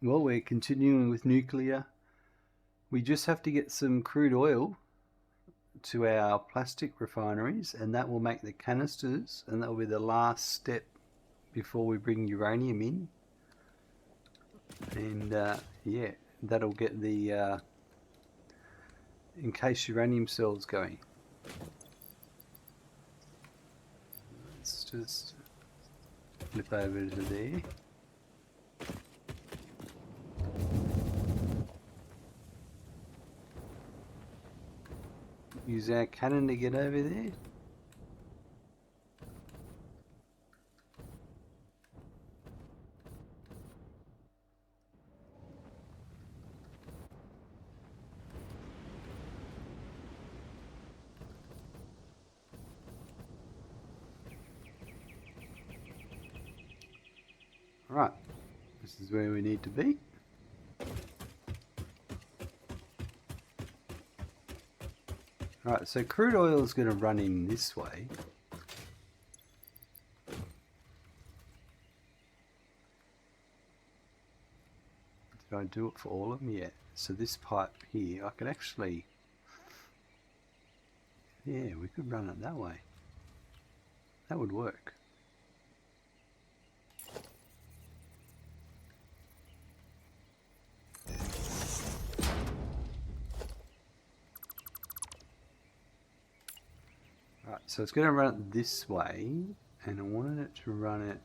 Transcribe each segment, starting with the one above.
Well, we're continuing with nuclear. We just have to get some crude oil to our plastic refineries, and that will make the canisters, and that will be the last step before we bring uranium in. And yeah, that'll get the in case uranium cells going. Let's just flip over to there. Use our cannon to get over there. Right, this is where we need to be. Right, so crude oil is going to run in this way. Did I do it for all of them? Yeah. So this pipe here, I could actually, yeah, we could run it that way. That would work. Right, so it's going to run it this way, and I wanted it to run it.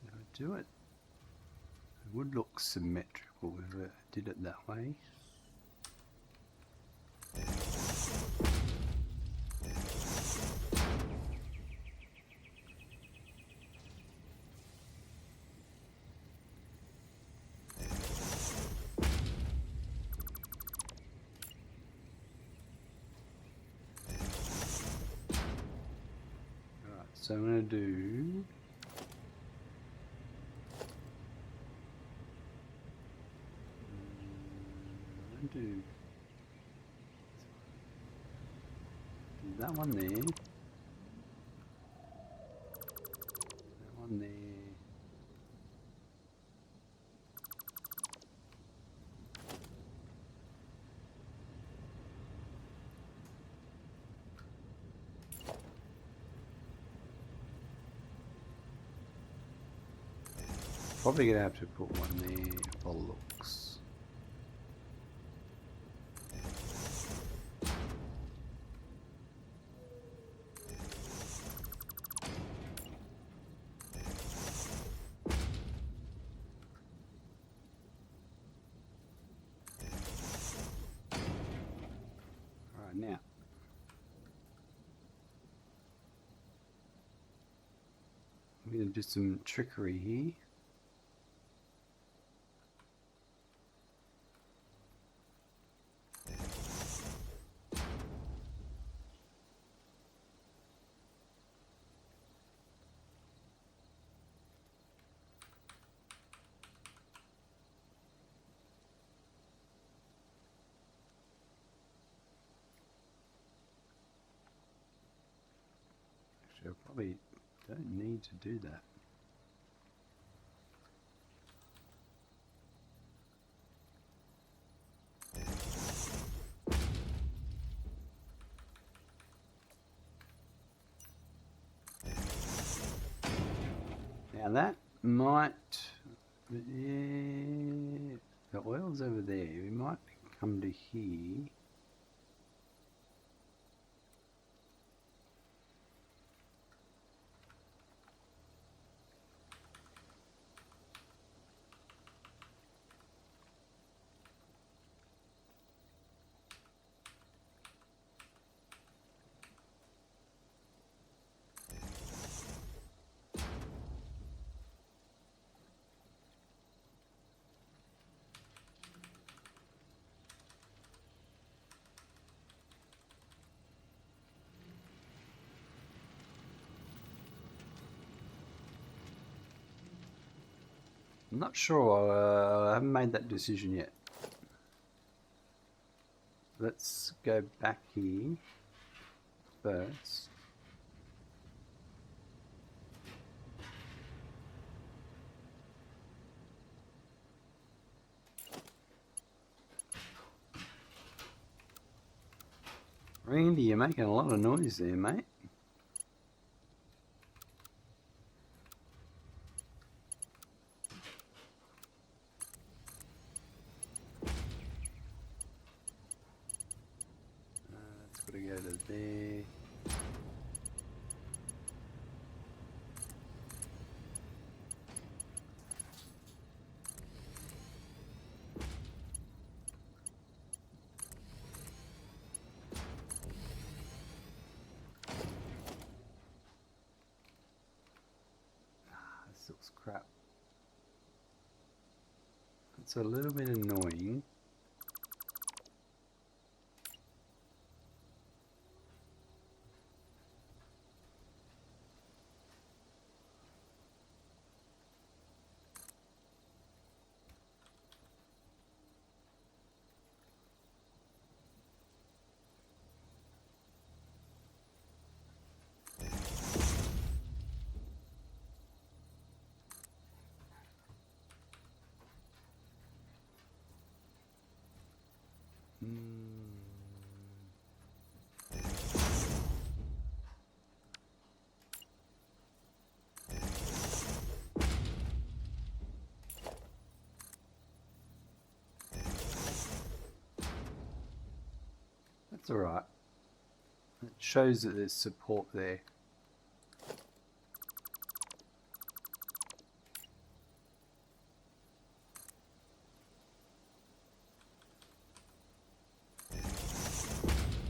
Did I do it? It would look symmetrical if I did it that way. So I'm going to do that one there, that one there. Probably going to have to put one there for looks. Alright, now. I'm going to do some trickery here. I probably don't need to do that. Now that might, yeah, the oil's over there. We might come to here. I'm not sure. I haven't made that decision yet. Let's go back here first. Randy, you're making a lot of noise there, mate. That's got to go to there. This looks crap. It's a little bit annoying. That's alright. It shows that there's support there.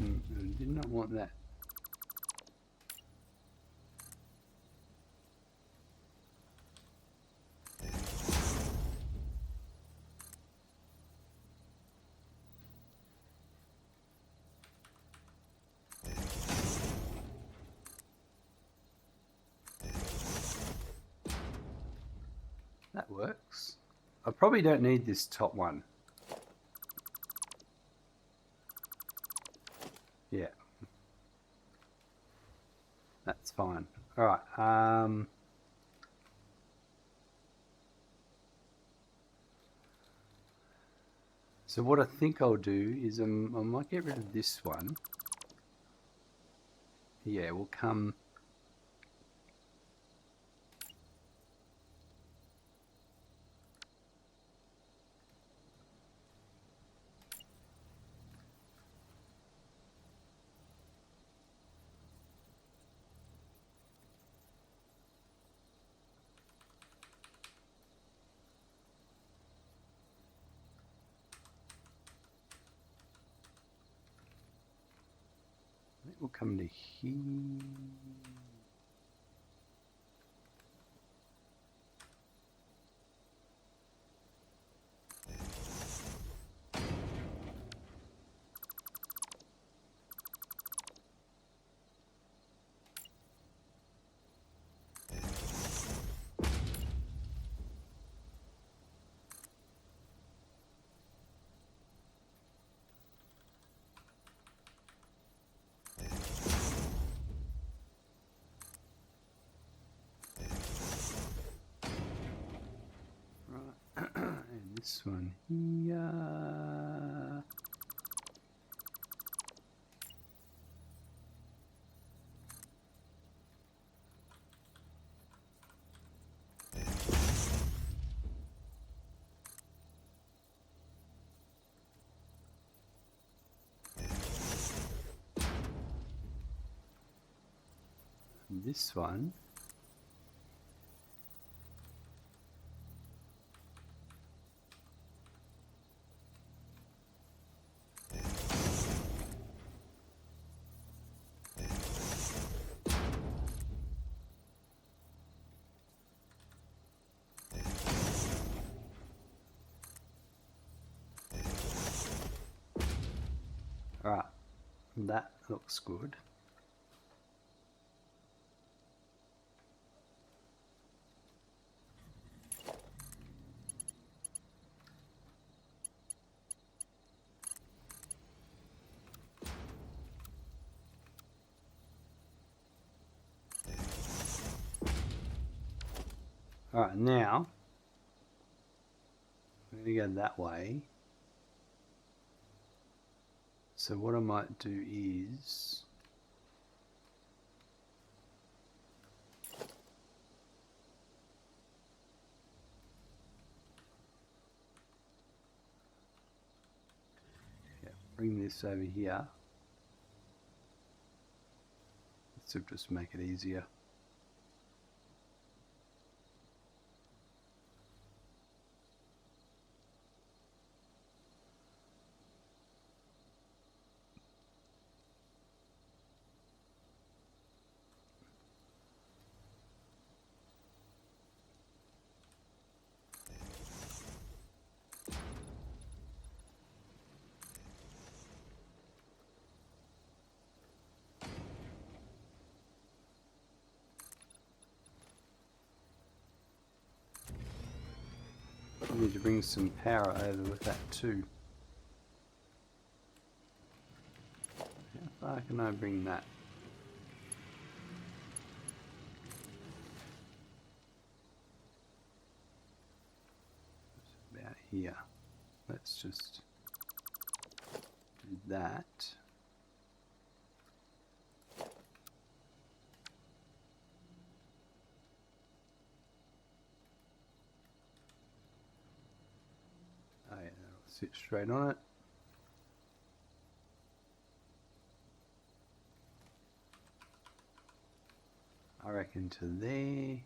I did not want that. That works. I probably don't need this top one. Yeah. That's fine. Alright. So what I think I'll do is I might get rid of this one. Yeah, we'll come... We'll come to here. And this one here. And this one. Alright, that looks good. Alright, now I'm going to go that way. So what I might do is bring this over here. This will just make it easier. I need to bring some power over with that too. How far can I bring that? It's about here. Let's just do that. Oh yeah, that'll sit straight on it. I reckon to there.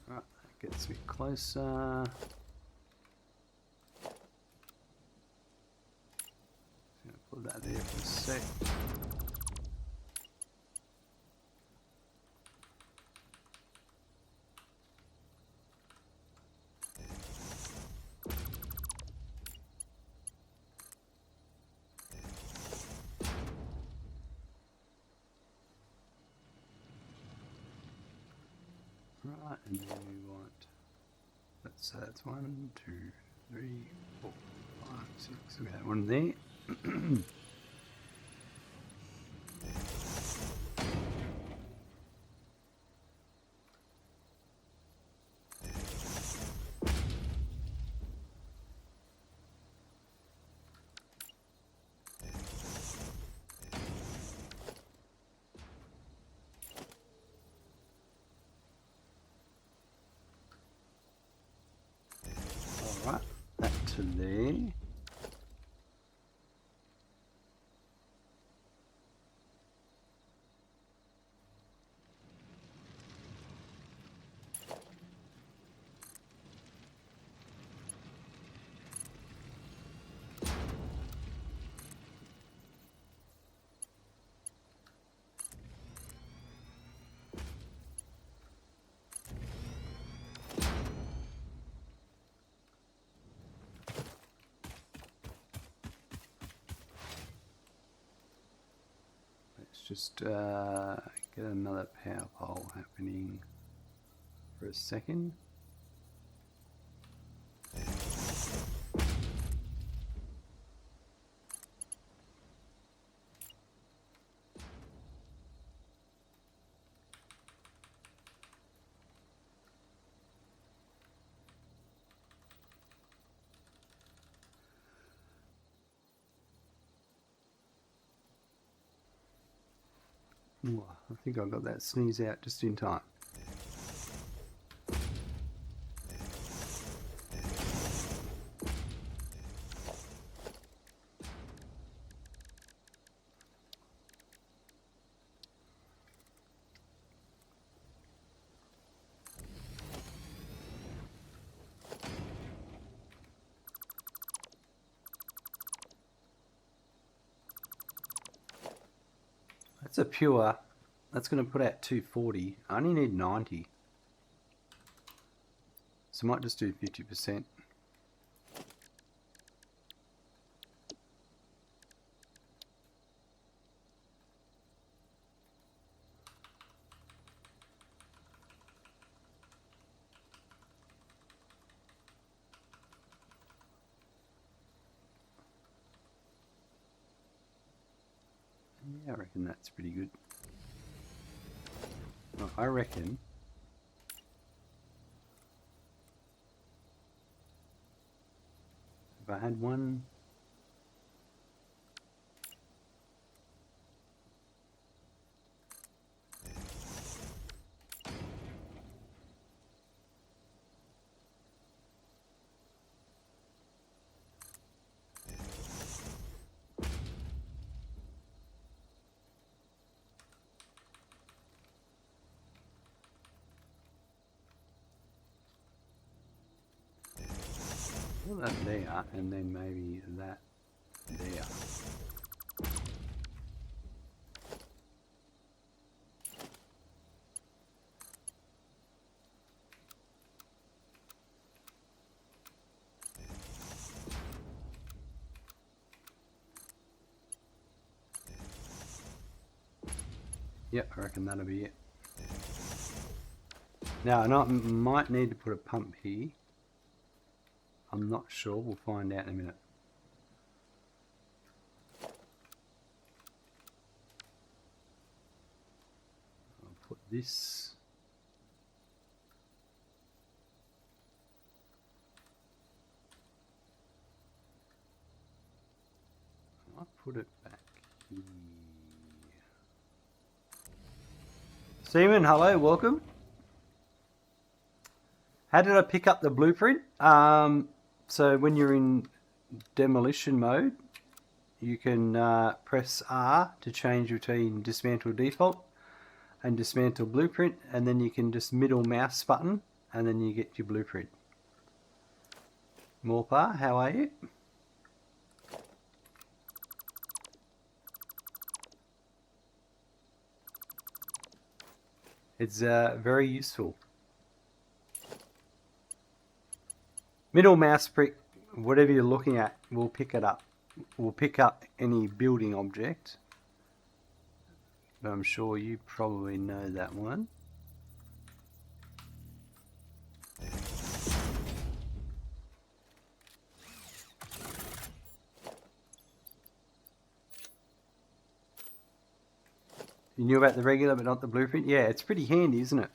Right, that gets a bit closer. Put that there for a sec. Right, and then we want, let's say that's 1, 2, 3, 4, 5, 6. We got one there. Alright, that to there. Just get another power pole happening for a second. Ooh, I think I got that sneeze out just in time. That's a pure, that's going to put out 240. I only need 90. So I might just do 50%. Yeah, I reckon that's pretty good. Well, I reckon if I had one. Well, that there, and then maybe that there. Yep, I reckon that'll be it. Now, I might need to put a pump here. I'm not sure. We'll find out in a minute. I'll put this. I'll put it back here. Seaman, hello, welcome. How did I pick up the blueprint? So when you're in demolition mode, you can press R to change between dismantle default and dismantle blueprint, and then you can just middle mouse button and then you get your blueprint. Morpa, how are you? It's very useful. Middle mouse prick, whatever you're looking at, will pick it up. Will pick up any building object. But I'm sure you probably know that one. You knew about the regular but not the blueprint? Yeah, it's pretty handy, isn't it?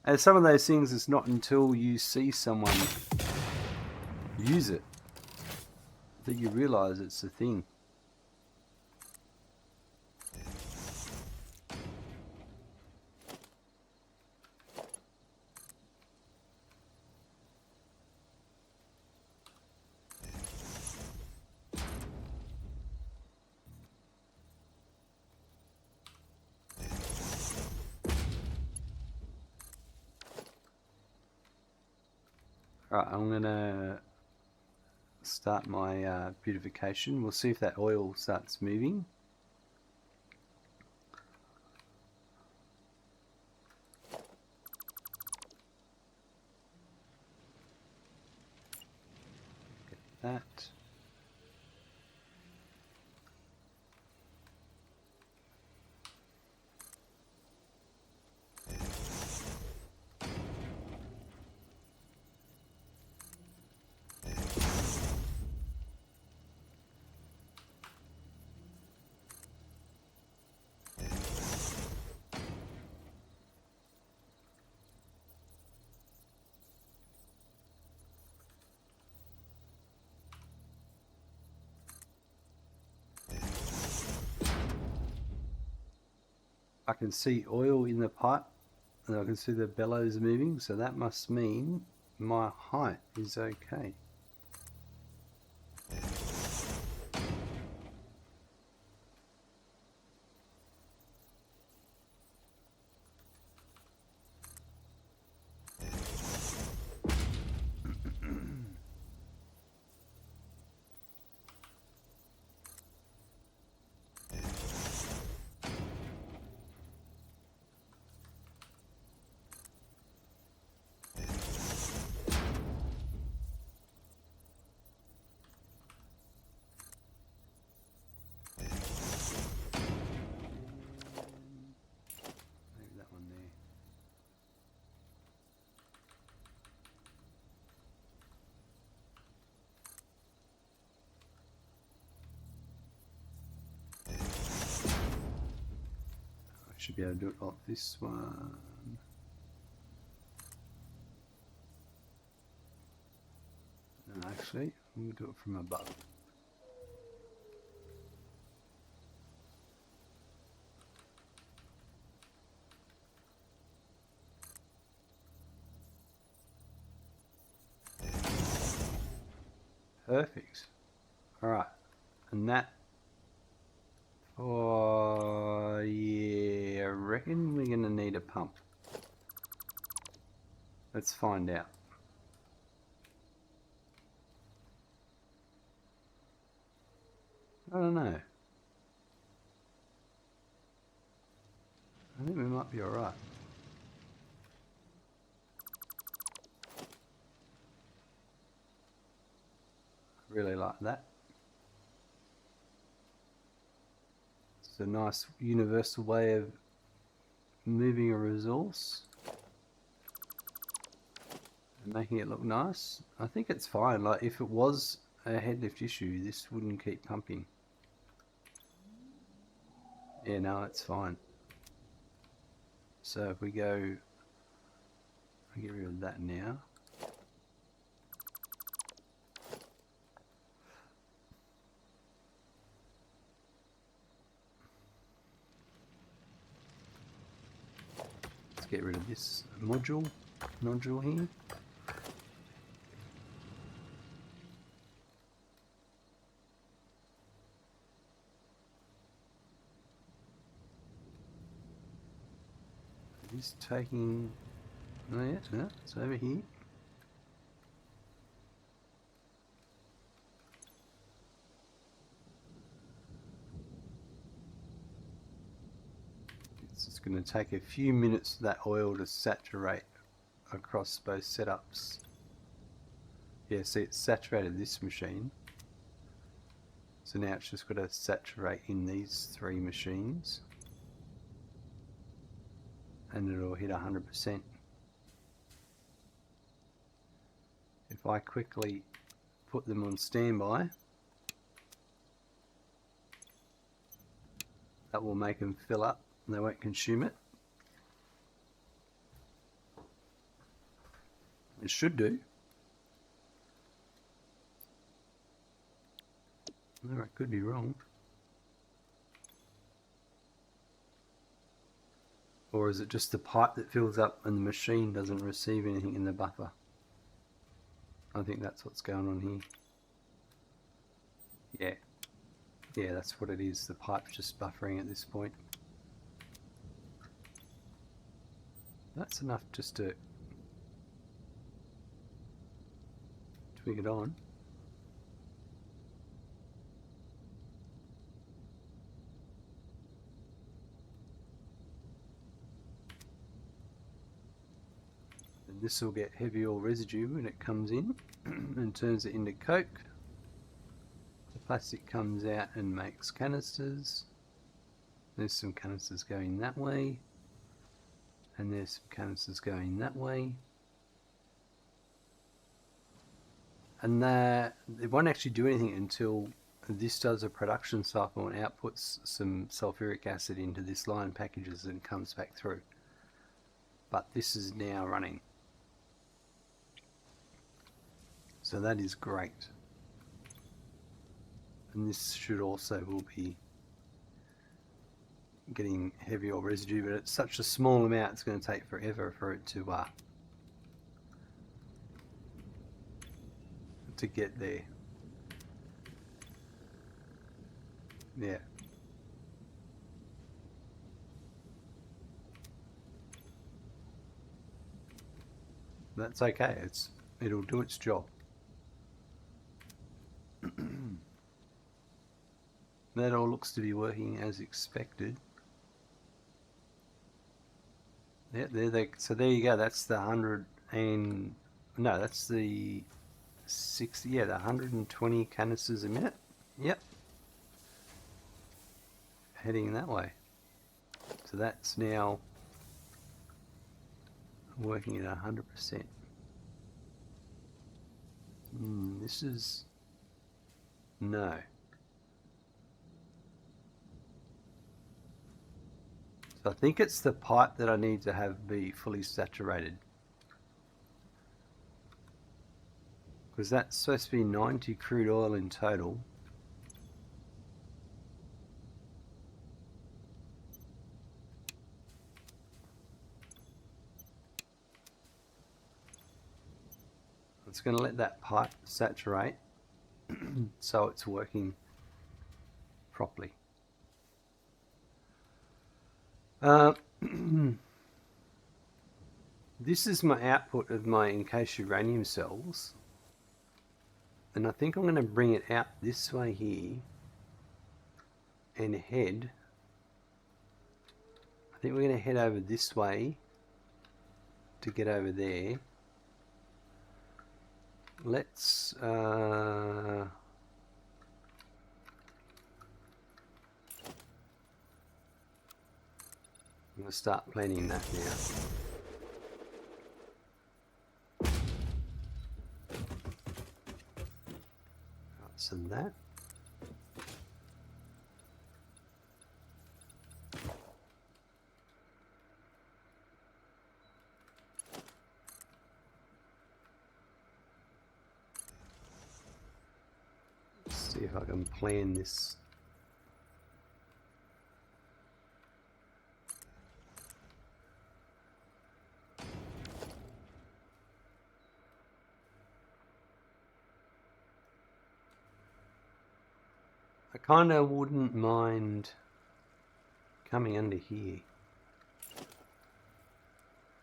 And some of those things, it's not until you see someone use it that you realise it's a thing. Right, I'm gonna start my beautification. We'll see if that oil starts moving. Get that. I can see oil in the pipe and I can see the bellows moving, so that must mean my height is okay. should be able to do it off this one. No, actually, we'll do it from above. Perfect. Alright, and that, oh yeah, I reckon we're going to need a pump. Let's find out. I don't know. I think we might be alright. Really like that. It's a nice universal way of moving a resource and making it look nice. I think it's fine. Like if it was a head lift issue, this wouldn't keep pumping. Yeah, no, it's fine. So if we go, I'll get rid of that now. Let's get rid of this nodule here. He's taking, oh yeah, no, it's over here. It's just going to take a few minutes for that oil to saturate across both setups. Yeah, see, it's saturated this machine. So now it's just got to saturate in these three machines. And it'll hit 100%. If I quickly put them on standby, that will make them fill up and they won't consume it. It should do. Or I could be wrong. Or is it just the pipe that fills up and the machine doesn't receive anything in the buffer? I think that's what's going on here. Yeah. Yeah, that's what it is. The pipe's just buffering at this point. That's enough just to twig it on. This will get heavy oil residue when it comes in and turns it into coke. The plastic comes out and makes canisters. There's some canisters going that way, and there's some canisters going that way. And it won't actually do anything until this does a production cycle and outputs some sulfuric acid into this line, packages, and comes back through. But this is now running. So that is great. And this should also will be getting heavy oil residue, but it's such a small amount it's going to take forever for it to get there. Yeah. That's okay. It'll do its job. That all looks to be working as expected. Yeah, so there you go. That's the 100 and no, that's the 60. Yeah, the 120 canisters a minute. Yep, heading that way. So that's now working at 100%. This is no. So I think it's the pipe that I need to have be fully saturated. Because that's supposed to be 90 crude oil in total. It's going to let that pipe saturate so it's working properly. This is my output of my encased uranium cells, and I think I'm going to bring it out this way here and head. I think we're going to head over this way to get over there. Let's I'm going to start planning that now. So that. Let's see if I can plan this. I kind of wouldn't mind coming under here.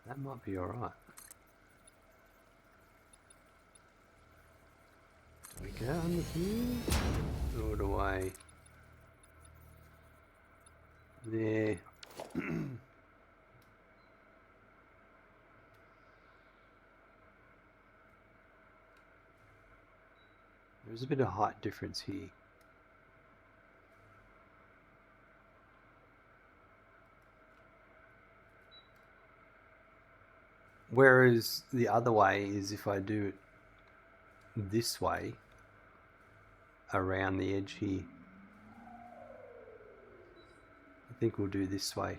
That might be alright. Do we go under here? All the way there. There's a bit of height difference here. Whereas the other way is if I do it this way around the edge here. I think we'll do this way.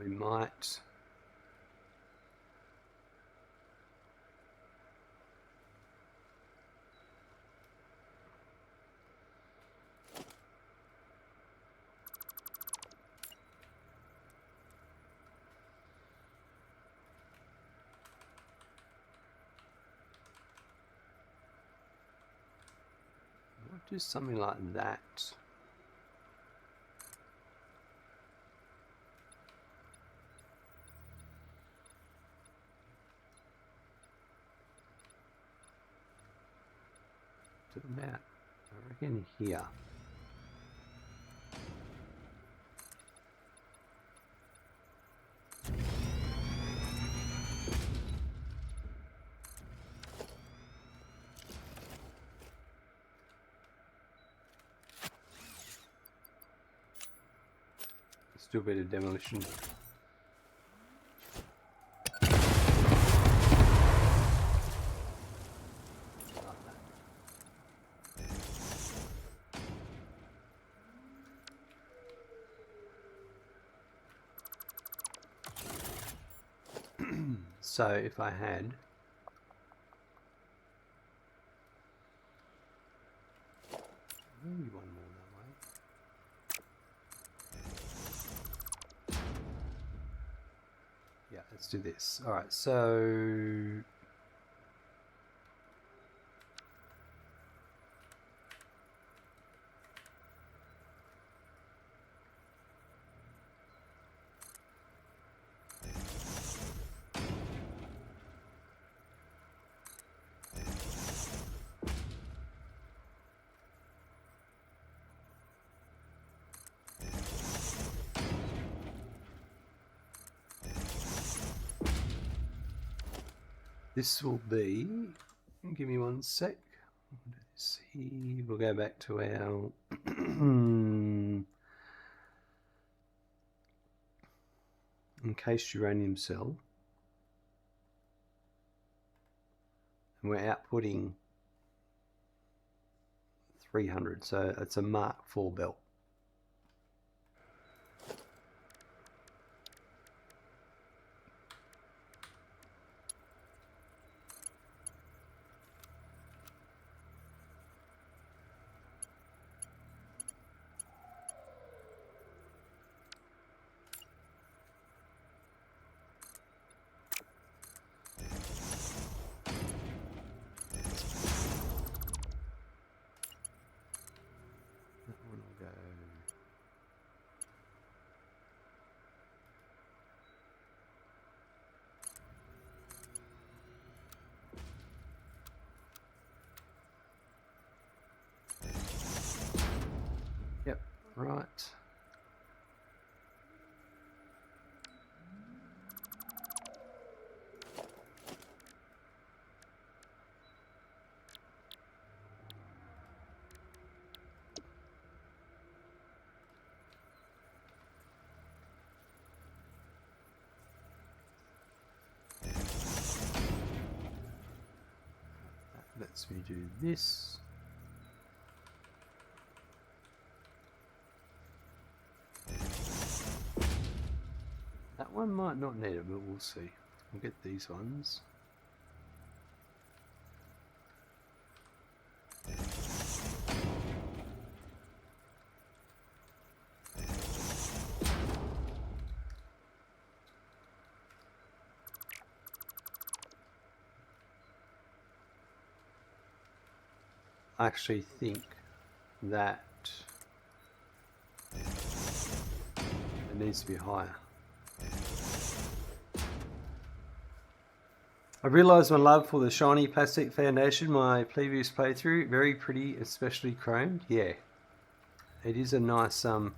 We might do something like that. To about, I reckon here. Let's do a bit of demolition. So if I had maybe one more that way. Yeah, let's do this. All right, so this will be, give me one sec. Let's see, we'll go back to our encased uranium cell. And we're outputting 300. So it's a Mark IV belt. Yep, right. That lets me do this. That one might not need it, but we'll see. We'll get these ones. I actually think that it needs to be higher. I realised my love for the shiny plastic foundation my previous playthrough. Very pretty, especially chromed. Yeah, it is a nice it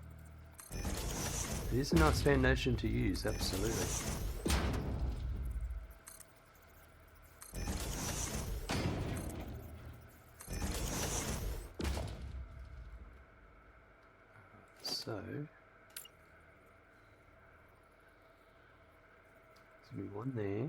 is a nice foundation to use. Absolutely. So there's be one there.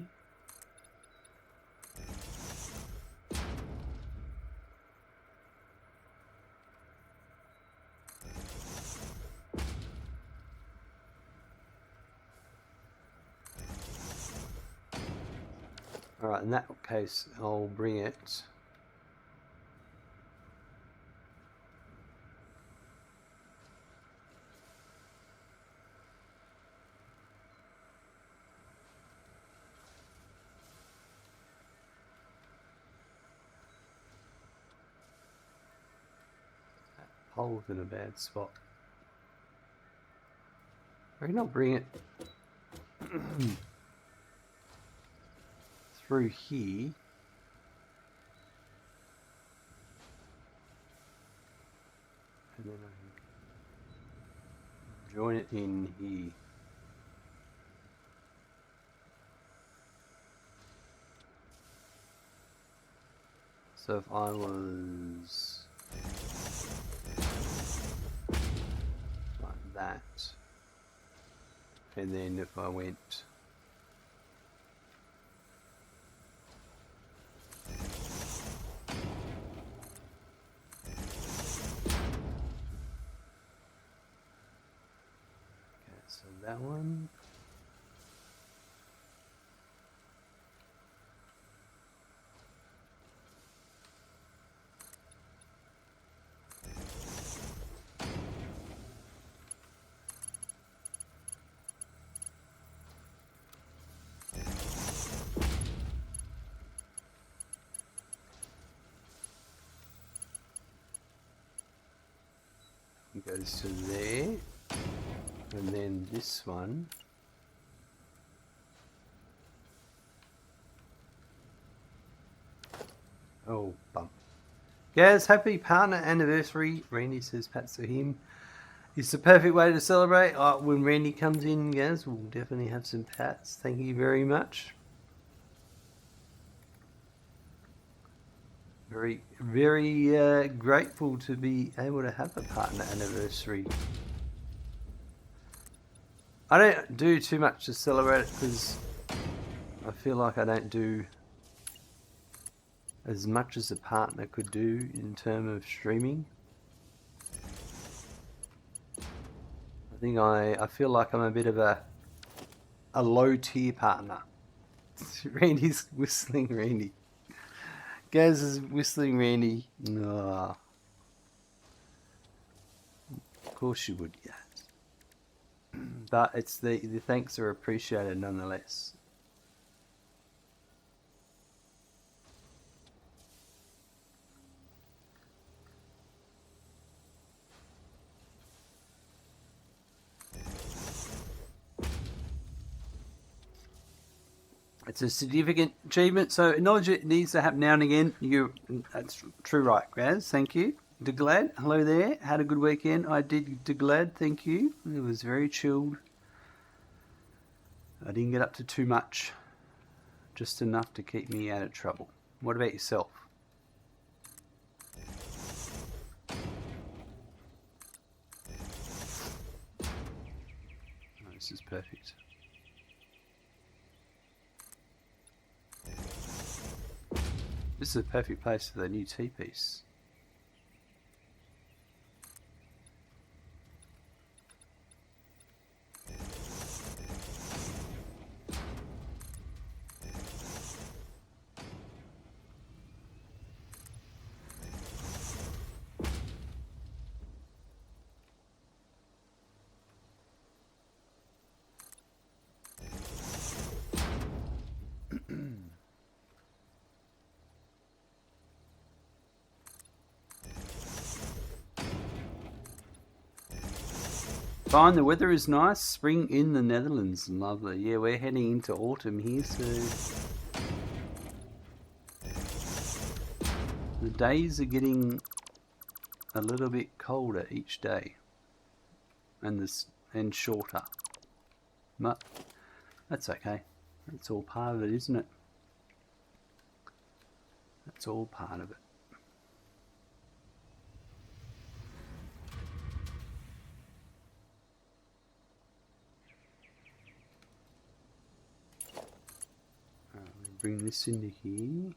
Alright, in that case, I'll bring it hole's in a bad spot. I reckon I'll bring it through here. And then I can join it in here. So if I was like that, and then if I went that one. It goes to there. And then this one oh bump. Gaz, happy partner anniversary. Randy says pats for him. It's the perfect way to celebrate. When Randy comes in, Gaz, we'll definitely have some pats. Thank you very much. Very, very grateful to be able to have a partner anniversary. I don't do too much to celebrate it because I feel like I don't do as much as a partner could do in terms of streaming. I think I feel like I'm a bit of a low tier partner. Randy's whistling Randy. Gaz is whistling Randy. No. Of course you would, Gaz. But it's the thanks are appreciated nonetheless. It's a significant achievement, so acknowledge it needs to happen now and again. That's true, right, Graz? Thank you. Deglad, hello there. Had a good weekend. I did, Deglad. Thank you. It was very chilled. I didn't get up to too much, just enough to keep me out of trouble. What about yourself? Oh, this is perfect. This is a perfect place for the new tea piece. Fine, the weather is nice. Spring in the Netherlands, lovely. Yeah, we're heading into autumn here, so the days are getting a little bit colder each day, and shorter. But that's okay. That's all part of it, isn't it? That's all part of it. Bring this into here.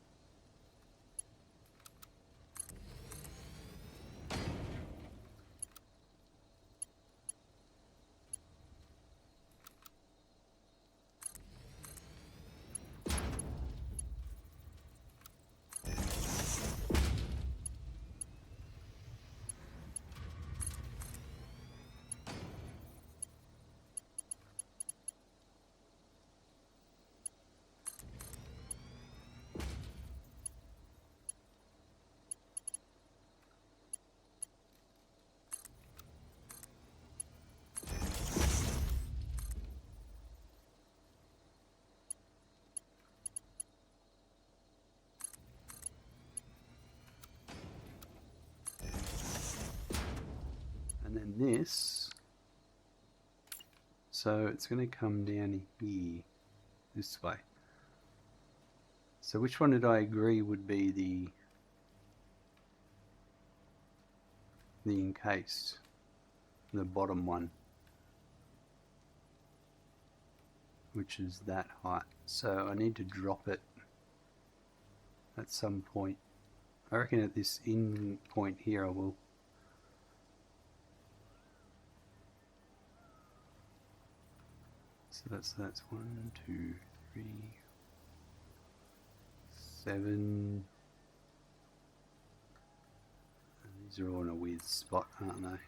And then this, so it's going to come down here, this way. So which one did I agree would be the encased? The bottom one, which is that height. So I need to drop it at some point. I reckon at this in point here I will. So that's 1, 2, 3, 7. And these are all in a weird spot, aren't they?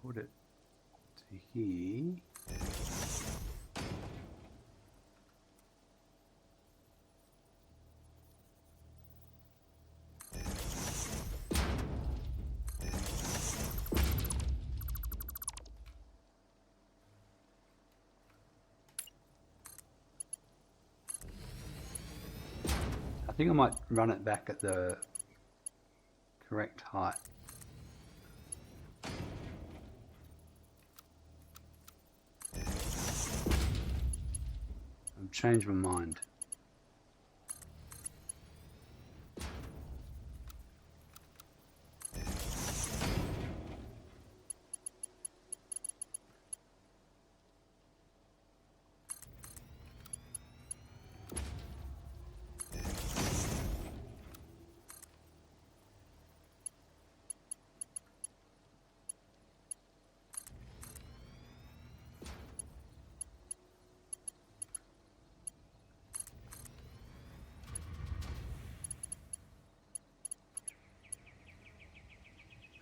Put it to here. think I might run it back at the correct height. I've changed my mind.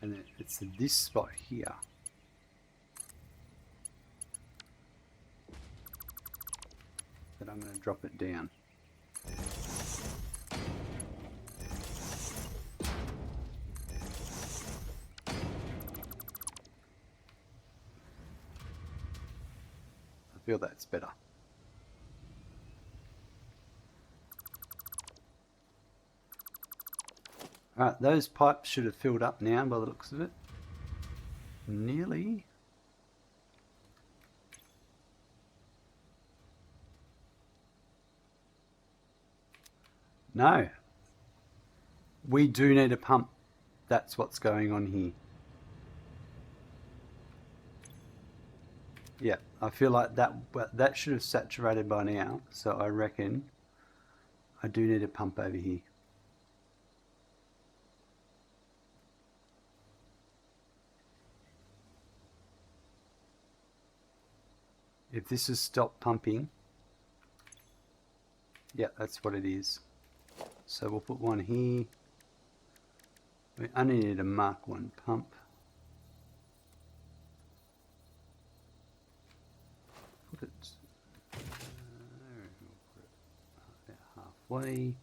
And it's this spot here. That I'm going to drop it down. I feel that's better. Alright, those pipes should have filled up now by the looks of it. Nearly. No. We do need a pump. That's what's going on here. Yeah, I feel like that should have saturated by now, so I reckon I do need a pump over here. If this has stopped pumping, yeah, that's what it is. So we'll put one here. We only need a Mark 1 pump. Put it about halfway.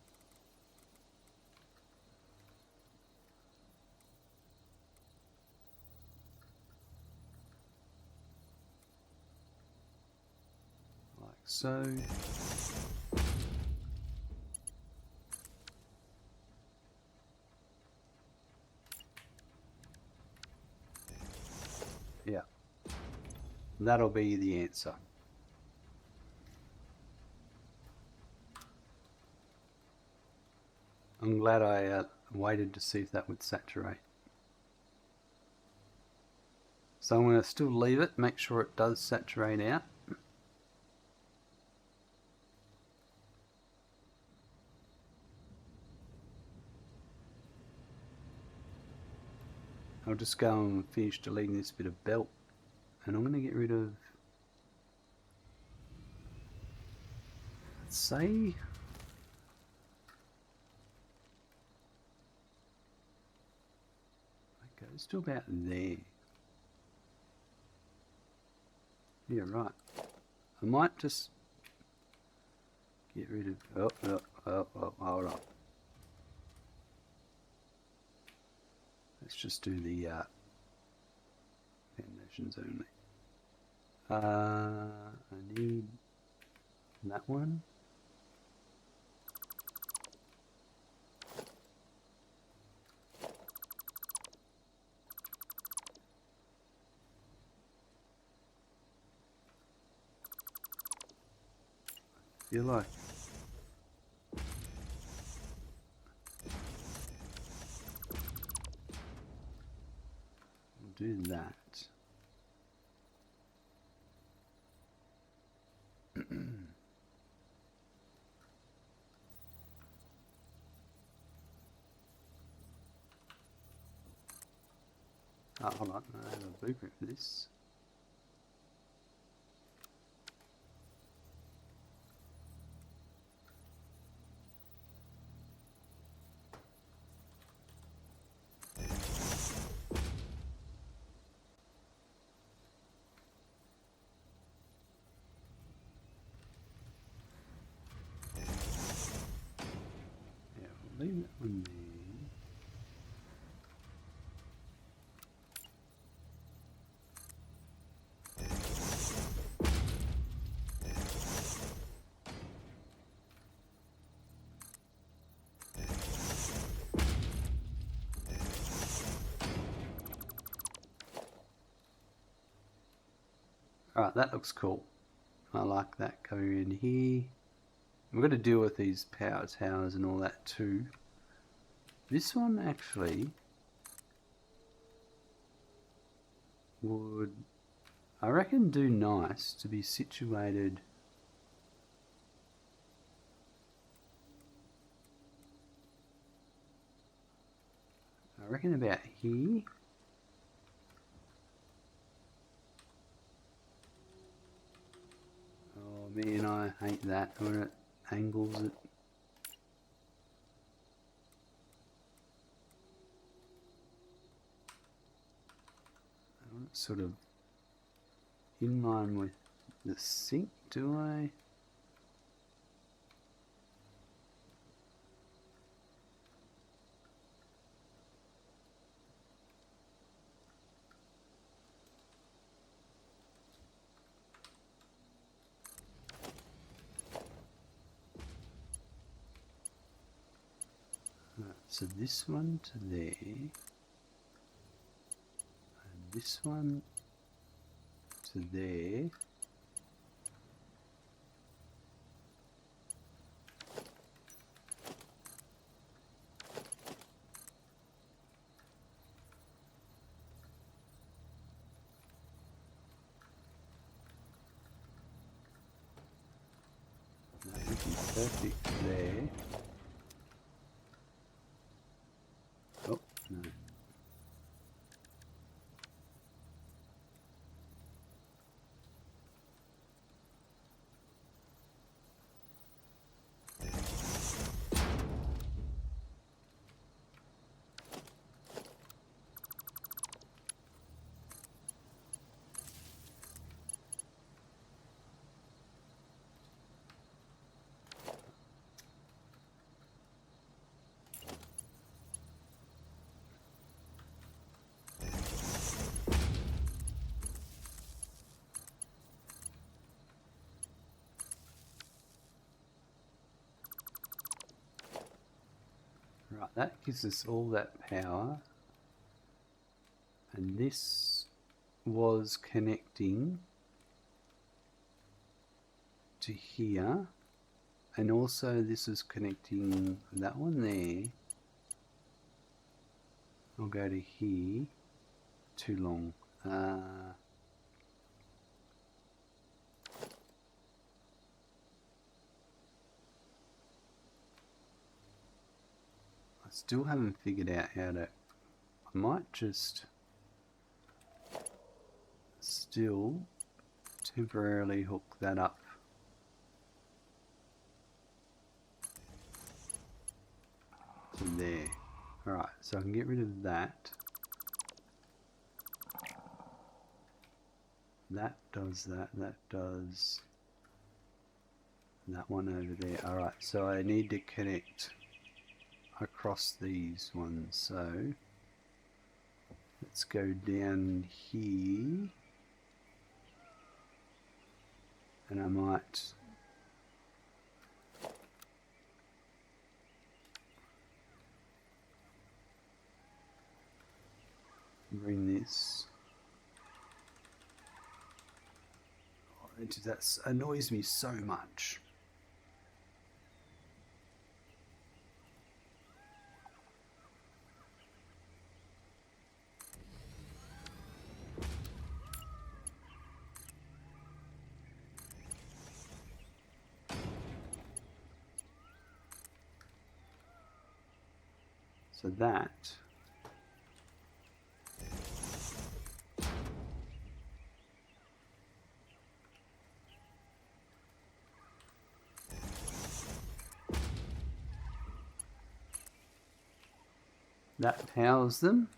Like so. Yeah, that'll be the answer. I'm glad I waited to see if that would saturate. So I'm going to still leave it, make sure it does saturate out. I'll just go and finish deleting this bit of belt, and I'm going to get rid of, let's say, it goes to about there. Yeah, right. I might just get rid of, hold on. Let's just do the foundations only. I need that one. I feel like do that. Oh, hold on, I have a blueprint for this. Leave that one there. Alright, that looks cool. I like that coming in here. We've got to deal with these power towers and all that too. This one actually would, I reckon, do nice to be situated I reckon about here. Oh man, I hate that when it angles it. I want it sort of in line with the sink, do I? So this one to there, and this one to there. That would be perfect there. Oh, no. Right, that gives us all that power, and this was connecting to here, and also this is connecting that one there. I'll go to here. Too long. I still haven't figured out how to. I might just still temporarily hook that up. To there. Alright, so I can get rid of that. That does that, that does that one over there. Alright, so I need to connect across these ones. So let's go down here, and I might bring this. That annoys me so much. So that powers them.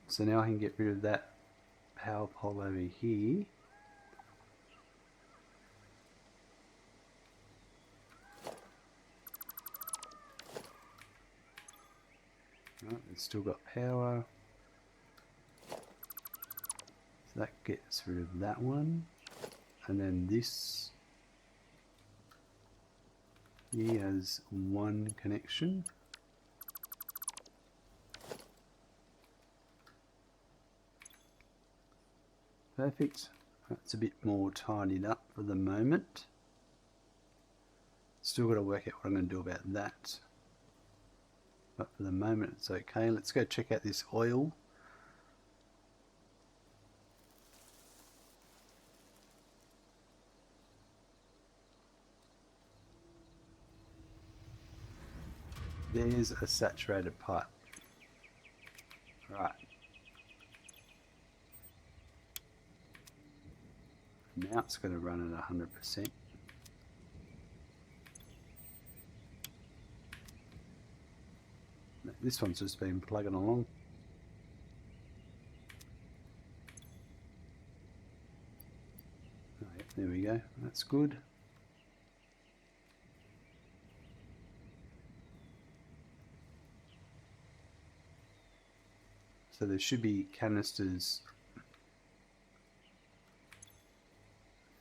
So now I can get rid of that power pole over here. Right, it's still got power. So that gets rid of that one. And then this here has one connection. Perfect. That's a bit more tidied up for the moment. Still got to work out what I'm going to do about that. But for the moment it's okay. Let's go check out this oil. There's a saturated pipe. Right. Now it's going to run at 100%. This one's just been plugging along. Oh, yeah, there we go. That's good. So there should be canisters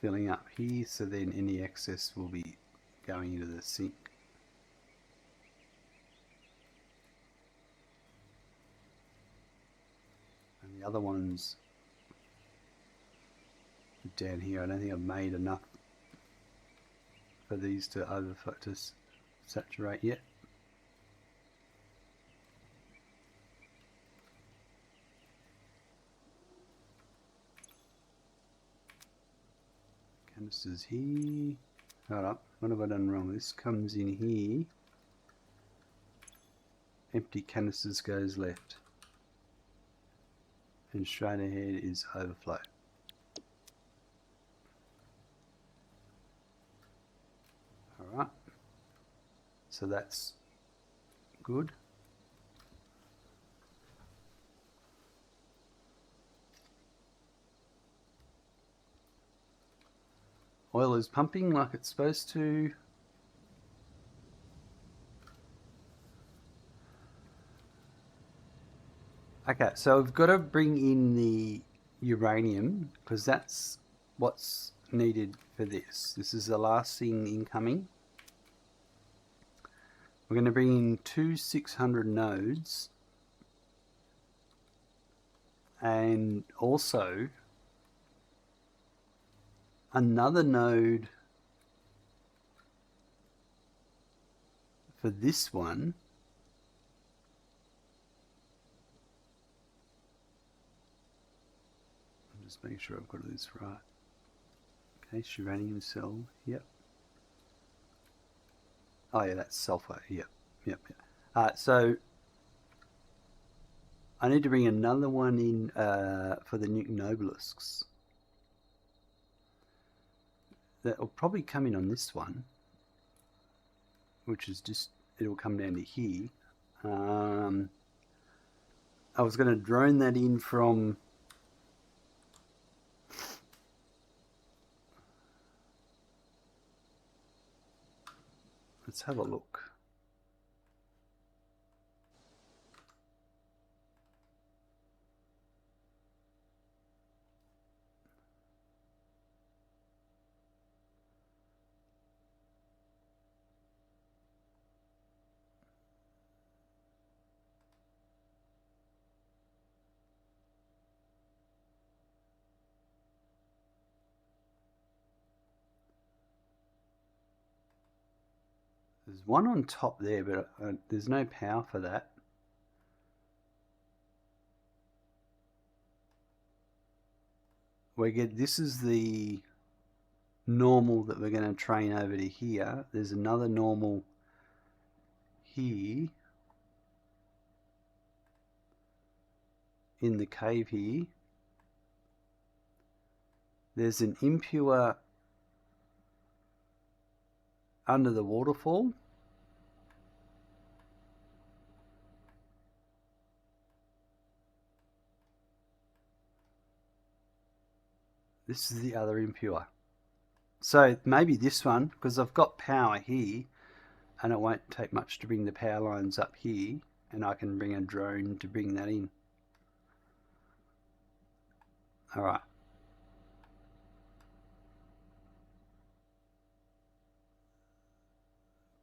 filling up here, so then any excess will be going into the sink. And the other ones down here, I don't think I've made enough for these to overflow to saturate yet. Canisters here. Hold up, what have I done wrong? This comes in here. Empty canisters goes left. And straight ahead is overflow. Alright. So that's good. Oil is pumping like it's supposed to. Okay, so we've got to bring in the uranium because that's what's needed for this. This is the last thing incoming. We're going to bring in two 600 nodes and also another node for this one. I'm just making sure I've got this right. Okay, uranium cell, yep. Oh yeah, that's sulfur, yep. So I need to bring another one in for the nuclear obelisks. That will probably come in on this one, which is just, it'll come down to here. I was going to drone that in from let's have a look. There's one on top there, but there's no power for that. This is the normal that we're going to train over to here. There's another normal here in the cave here. There's an impure under the waterfall. This is the other impure. So maybe this one, because I've got power here and it won't take much to bring the power lines up here, and I can bring a drone to bring that in. All right.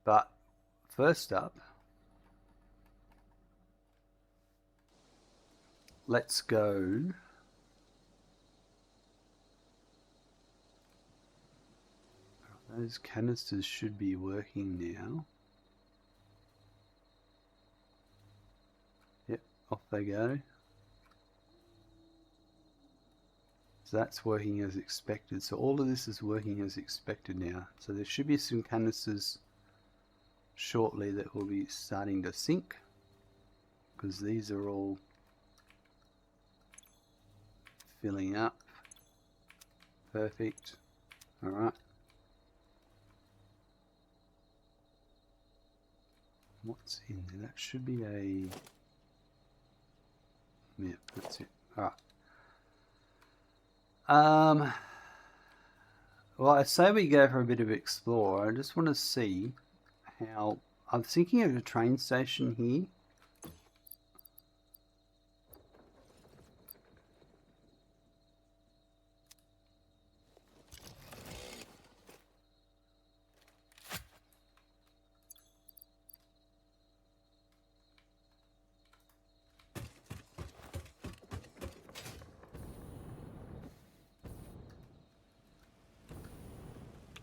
But first up, let's go Those canisters should be working now. Yep, off they go. So that's working as expected. So all of this is working as expected now. So there should be some canisters shortly that will be starting to sink, because these are all filling up. Perfect. All right. What's in there? That should be a... Yeah, that's it. All right. Well, I say we go for a bit of explore. I just want to see how... I'm thinking of a train station here.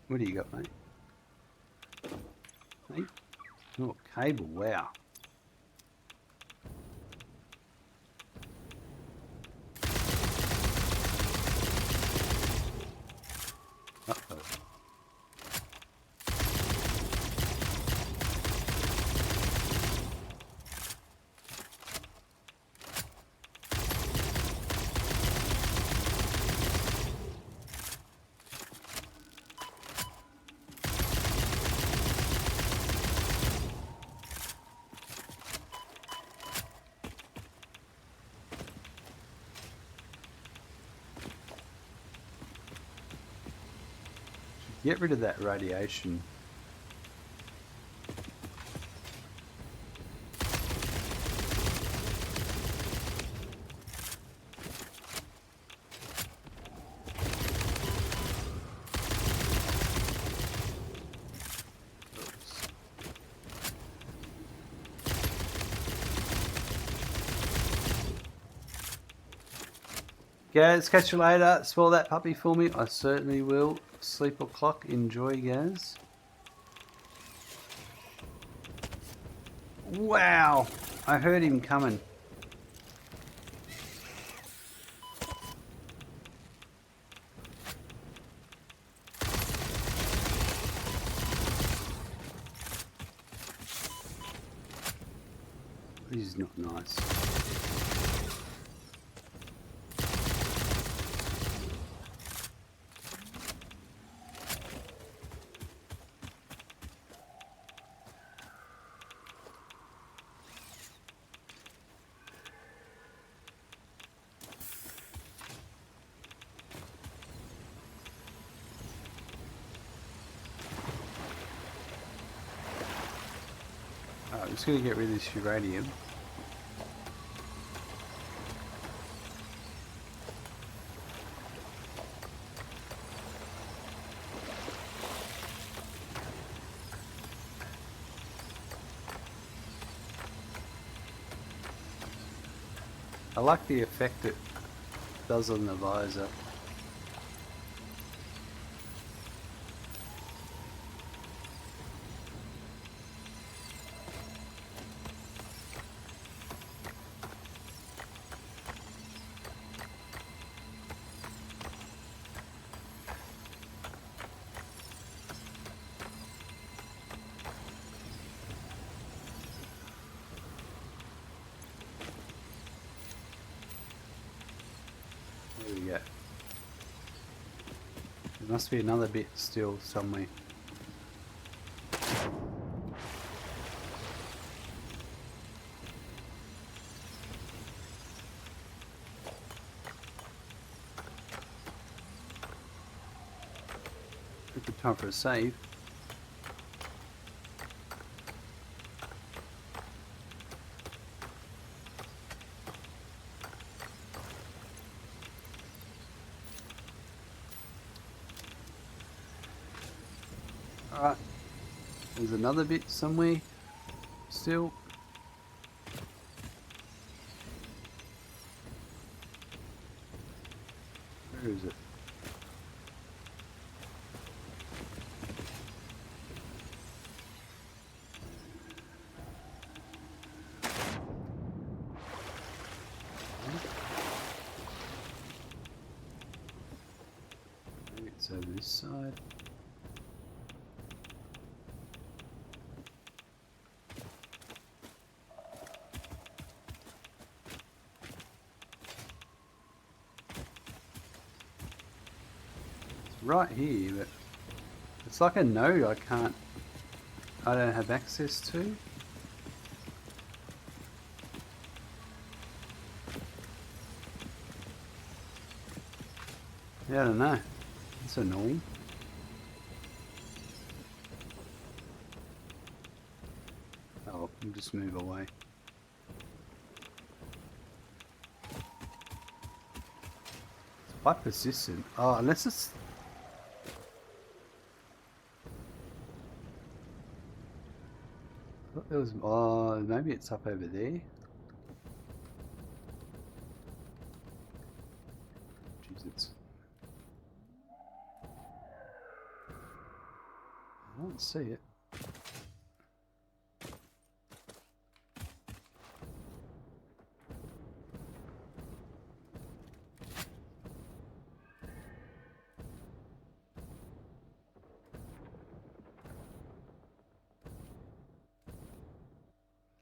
What do you got, mate? Hey? Oh, cable, wow. Uh-oh. Get rid of that radiation. Oops. Gaz, catch you later. Spoil that puppy for me. I certainly will. Sleep o'clock. Enjoy, Gaz. Wow! I heard him coming. This is not nice. I'm just going to get rid of this uranium. I like the effect it does on the visor. There we go. There must be another bit still somewhere. Good time for a save. Alright, there's another bit somewhere still. Where is it? It's over this side. It's right here, but it's like a node I don't have access to. Yeah, I don't know. It's annoying. Oh, I'll just move away. It's quite persistent. Oh, unless it's... I thought there was... Oh, maybe it's up over there. Jesus. I don't see it.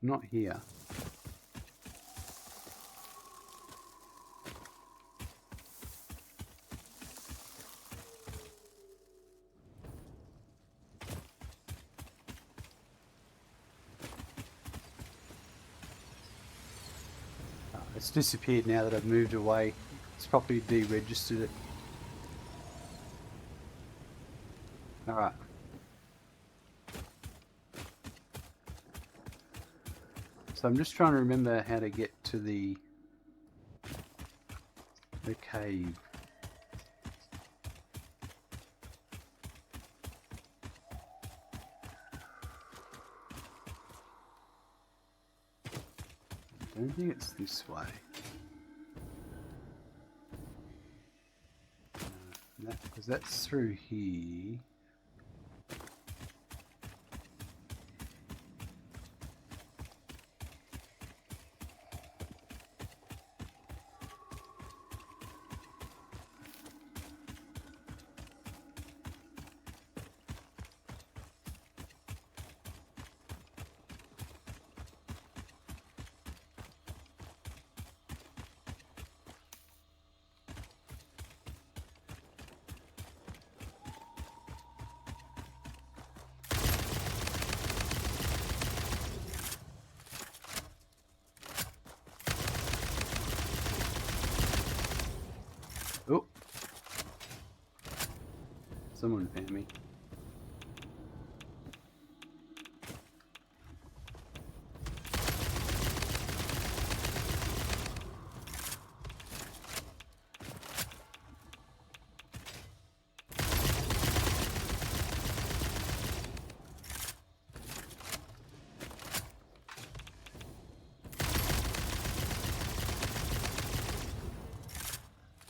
Not here. It's disappeared now that I've moved away. It's probably deregistered it. Alright. So I'm just trying to remember how to get to the cave. I don't think it's this way. Because that's through here. Oh! Someone found me.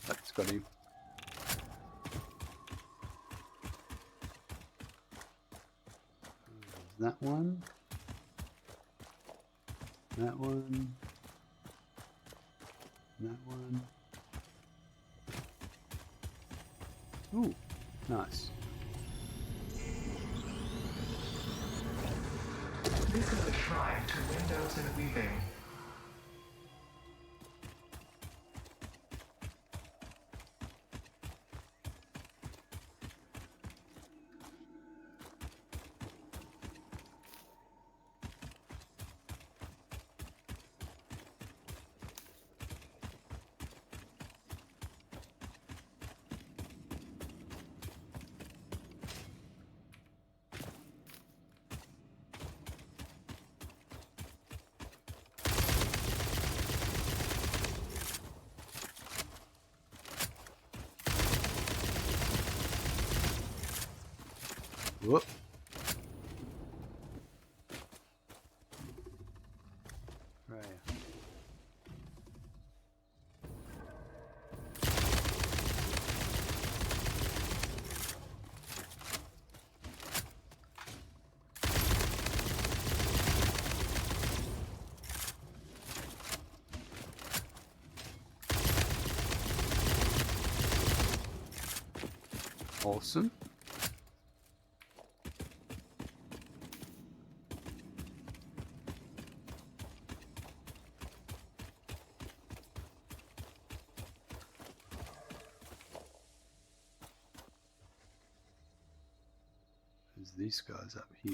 That's got him. That one. That one. That one. Ooh, nice. This is the shrine to windows and weaving. Whoop. Right. Awesome. There's these guys up here.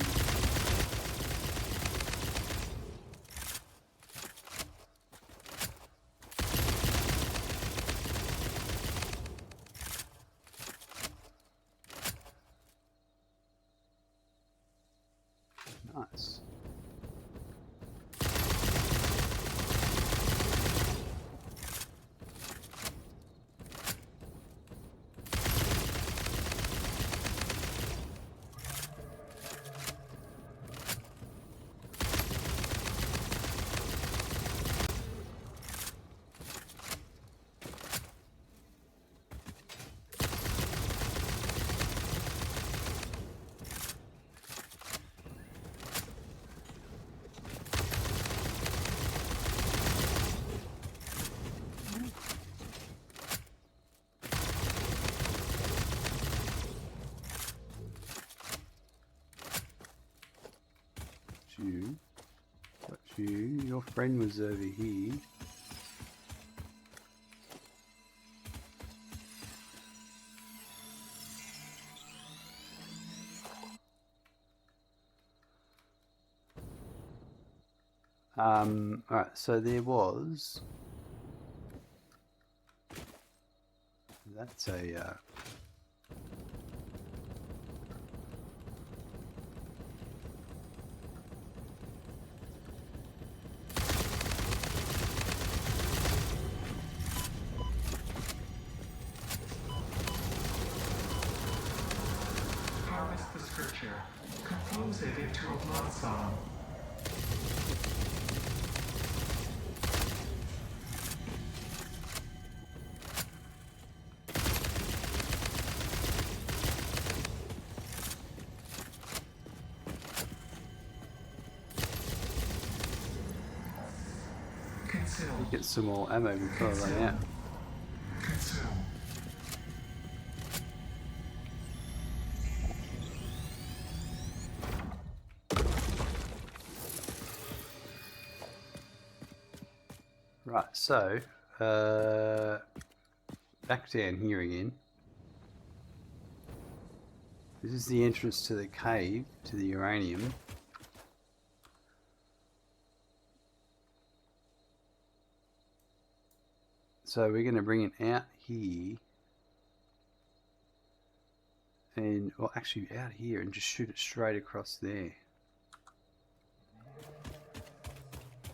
Nice. You. Got you. Your friend was over here. Alright, so there was... That's a... Harvest the scripture. Compose it into a blood song. Consume. Get some more ammo before I run out. Consume. Right, so back down here again. This is the entrance to the cave, to the uranium. So we're going to bring it out here. And, well, actually out here and just shoot it straight across there.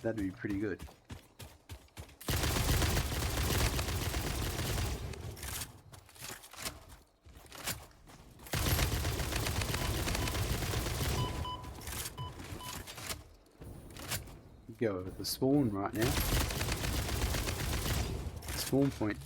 That'd be pretty good. Go over the spawn right now. Spawn point.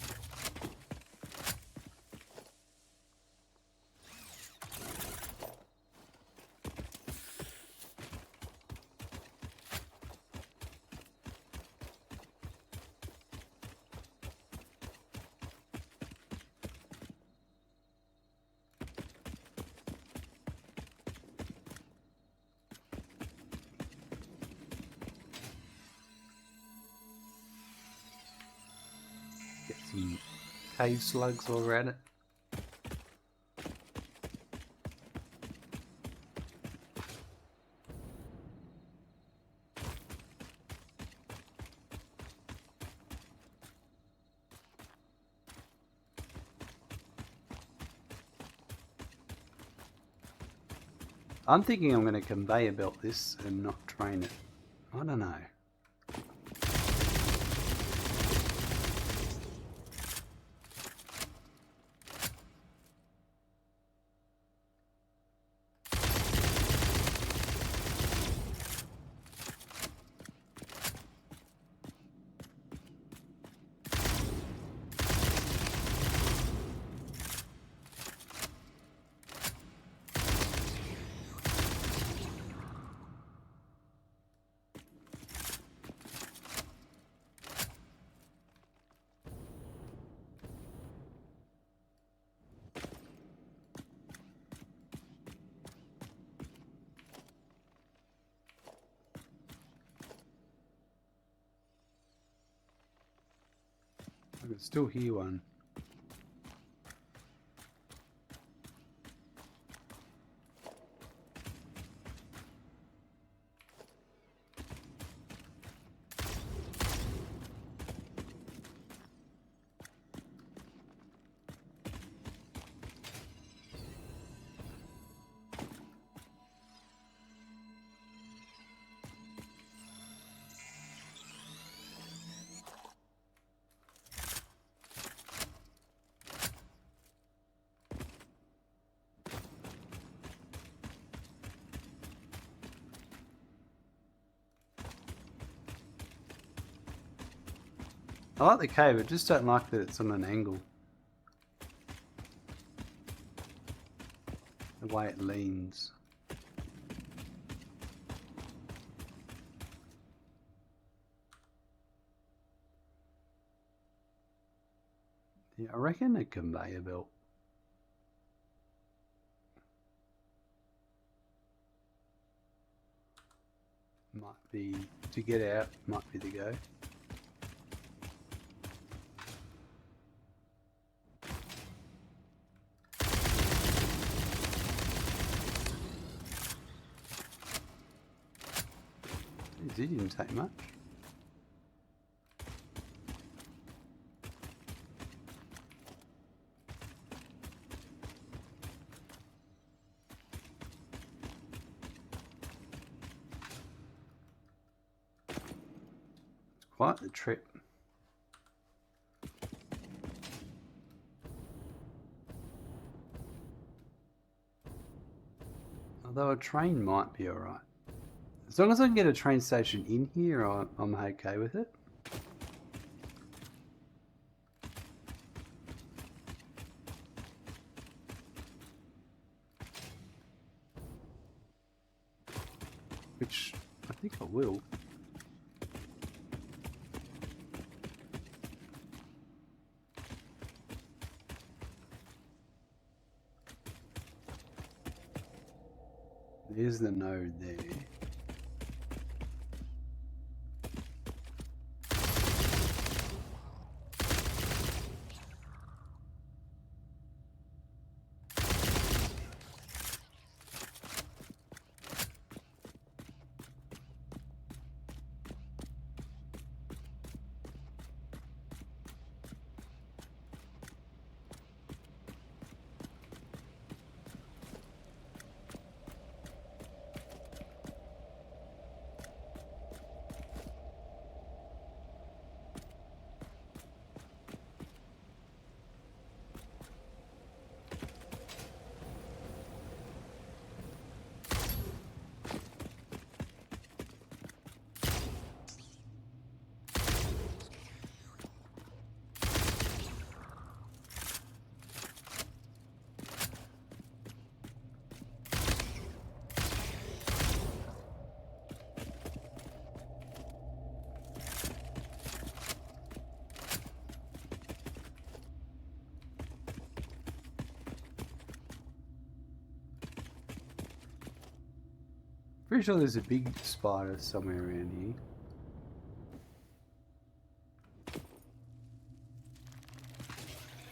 Get some cave slugs all around it. I'm thinking I'm going to conveyor belt this and not train it. I don't know. I can still hear one. I like the cave, I just don't like that it's on an angle. The way it leans. Yeah, I reckon a conveyor belt. Might be, to get out, might be the go. He didn't take much. It's quite the trip. Although a train might be alright. As long as I can get a train station in here, I'm okay with it. Which I think I will. There's the node there. Pretty sure there's a big spider somewhere around here.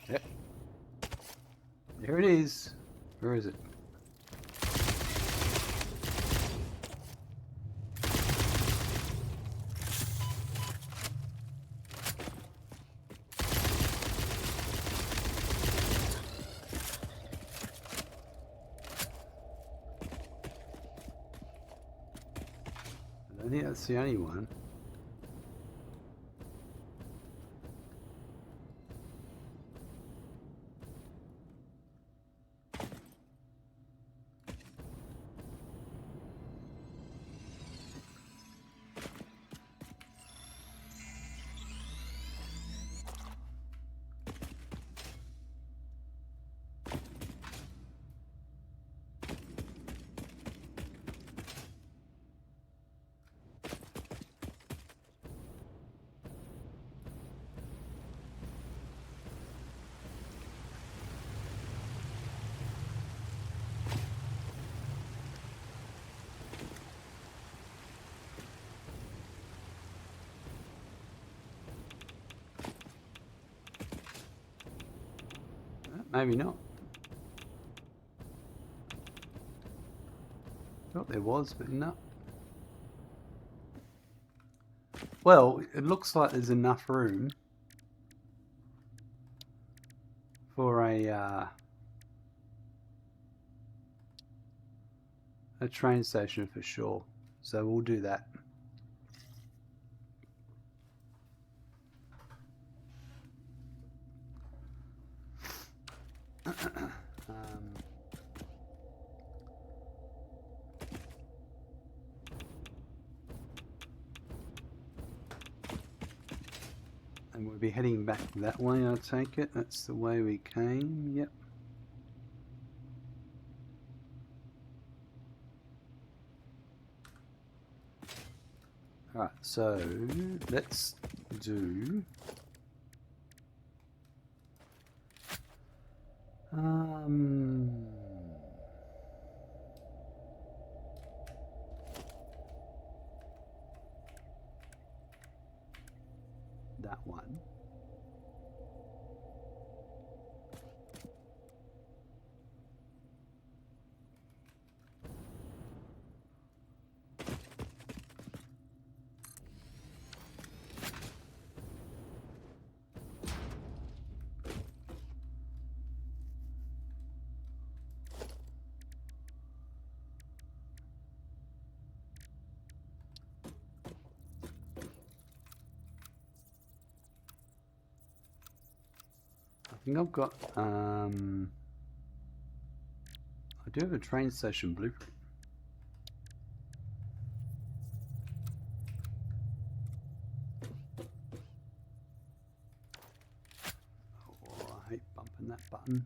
Yep. There it is. Where is it? I don't think that's the only one. maybe not. Thought there was, but no. Well, it looks like there's enough room for a train station for sure. So we'll do that. And we'll be heading back that way, I take it. That's the way we came. Yep. Alright, so let's do that one. I think I've got I do have a train station blueprint. Oh, I hate bumping that button.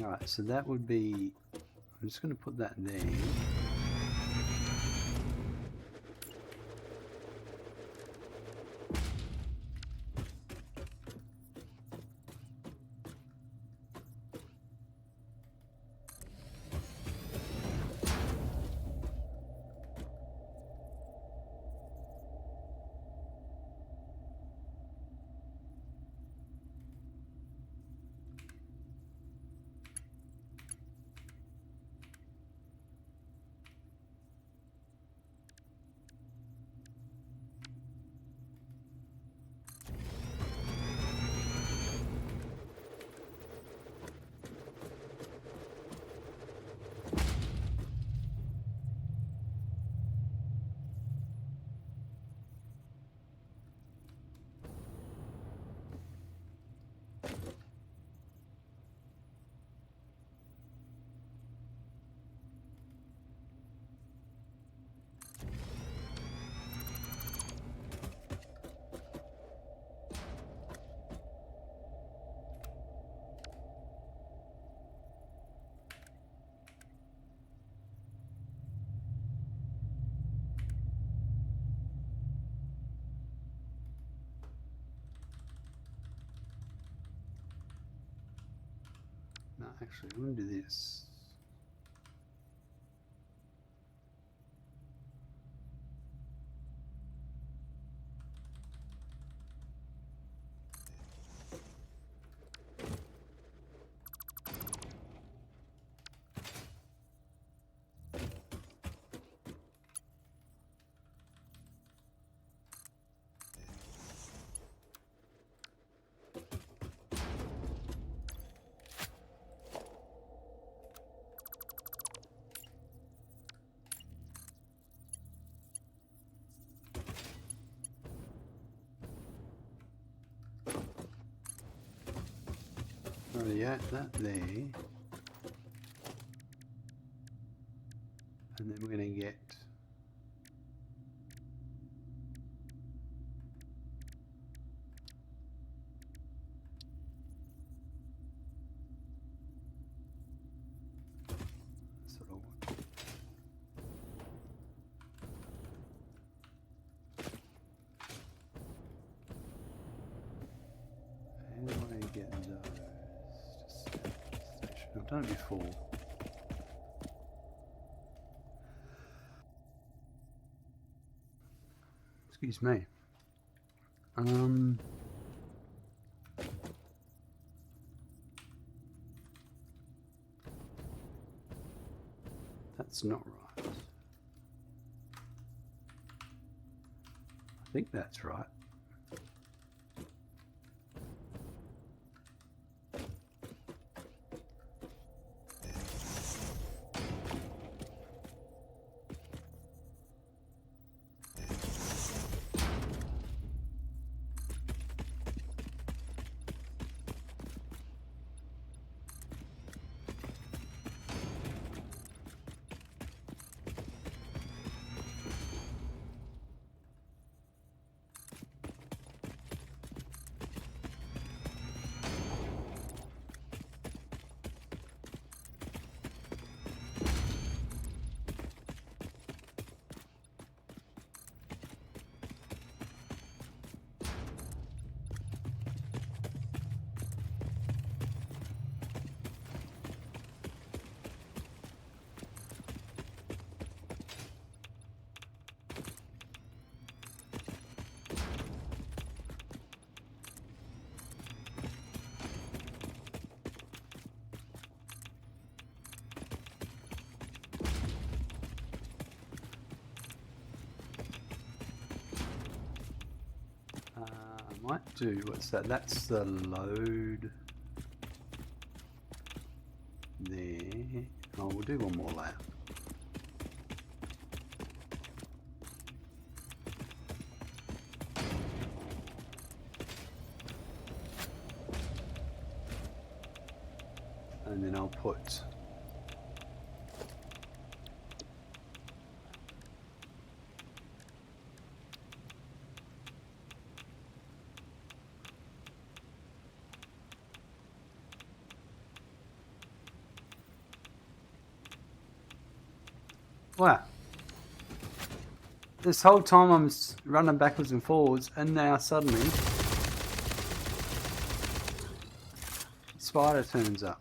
Alright, so that would be, I'm just going to put that there. No, actually, I'm going to do this. Yeah, that there. And then we're going to get sort of, how do I get those? Just station. I've done it before. Excuse me. That's not right. I think that's right. Might do, what's that? That's the load there. Oh, we'll do one more layer. And then I'll put wow. This whole time I'm running backwards and forwards, and now suddenly spider turns up.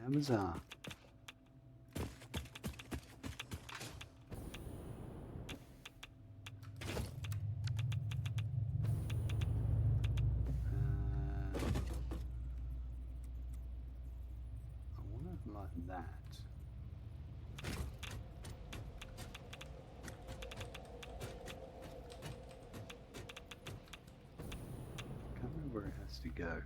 How bizarre. I want it like that. Can't remember where it has to go.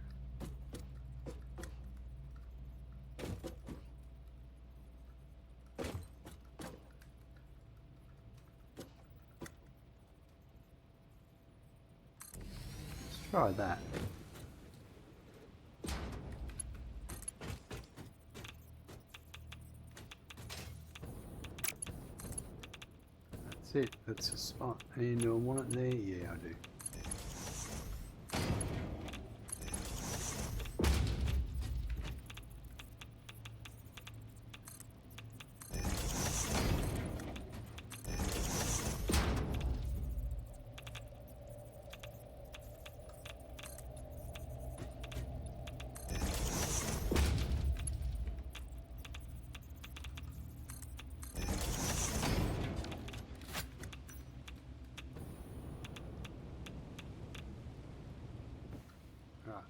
Let's try that. That's it. That's the spot. And I want it there. Yeah, I do. Right.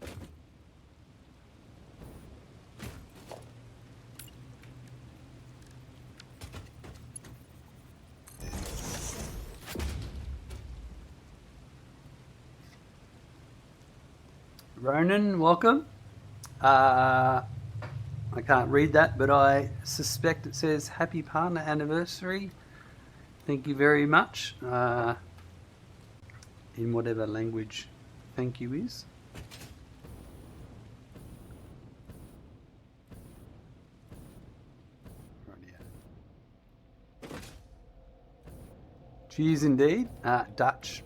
Ronan, welcome. I can't read that, but I suspect it says happy partner anniversary. Thank you very much. In whatever language thank you is. Cheers indeed. Dutch.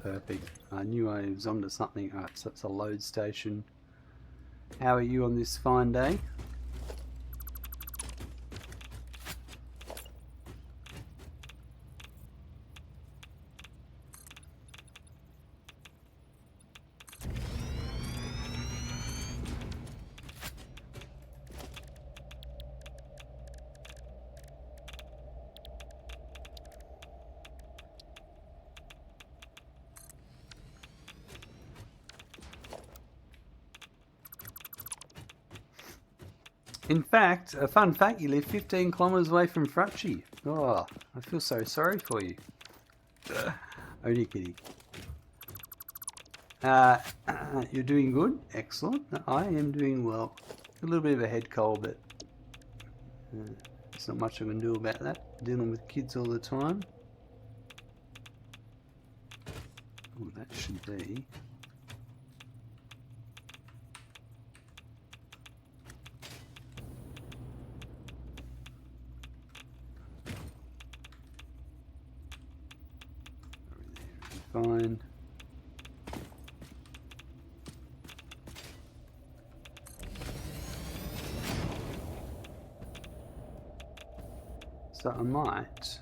Perfect. I knew I was onto something. Alright, so it's a load station. How are you on this fine day? In fact, a fun fact, you live 15 kilometres away from Frutchy. Oh, I feel so sorry for you. Only kidding. You're doing good. Excellent. I am doing well. A little bit of a head cold, but there's not much I can do about that. Dealing with kids all the time. Oh, that should be. Fine. So I might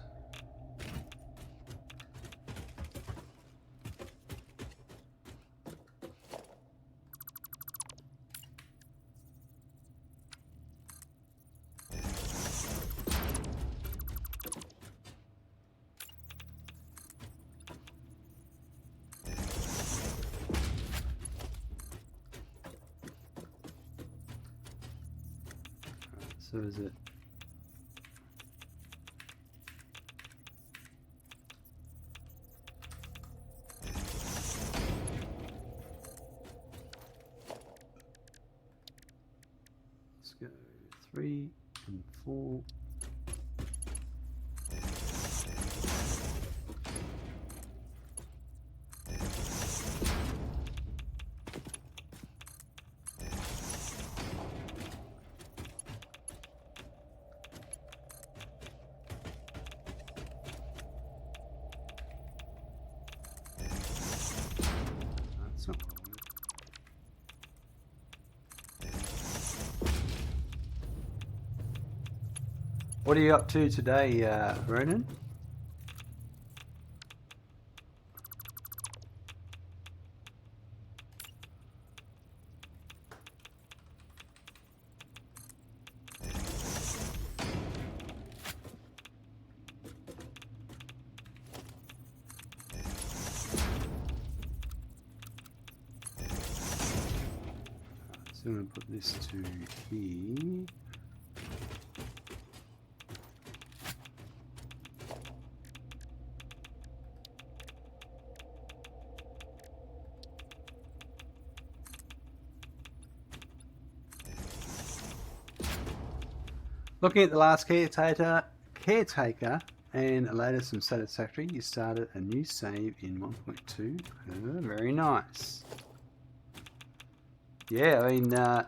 so is it let's go 3 and 4. That's not what I wanted. What are you up to today, Ronan? So I'm going to put this to here. Looking at the last caretaker and the latest from Satisfactory, you started a new save in 1.2. Oh, very nice. Yeah, I mean, a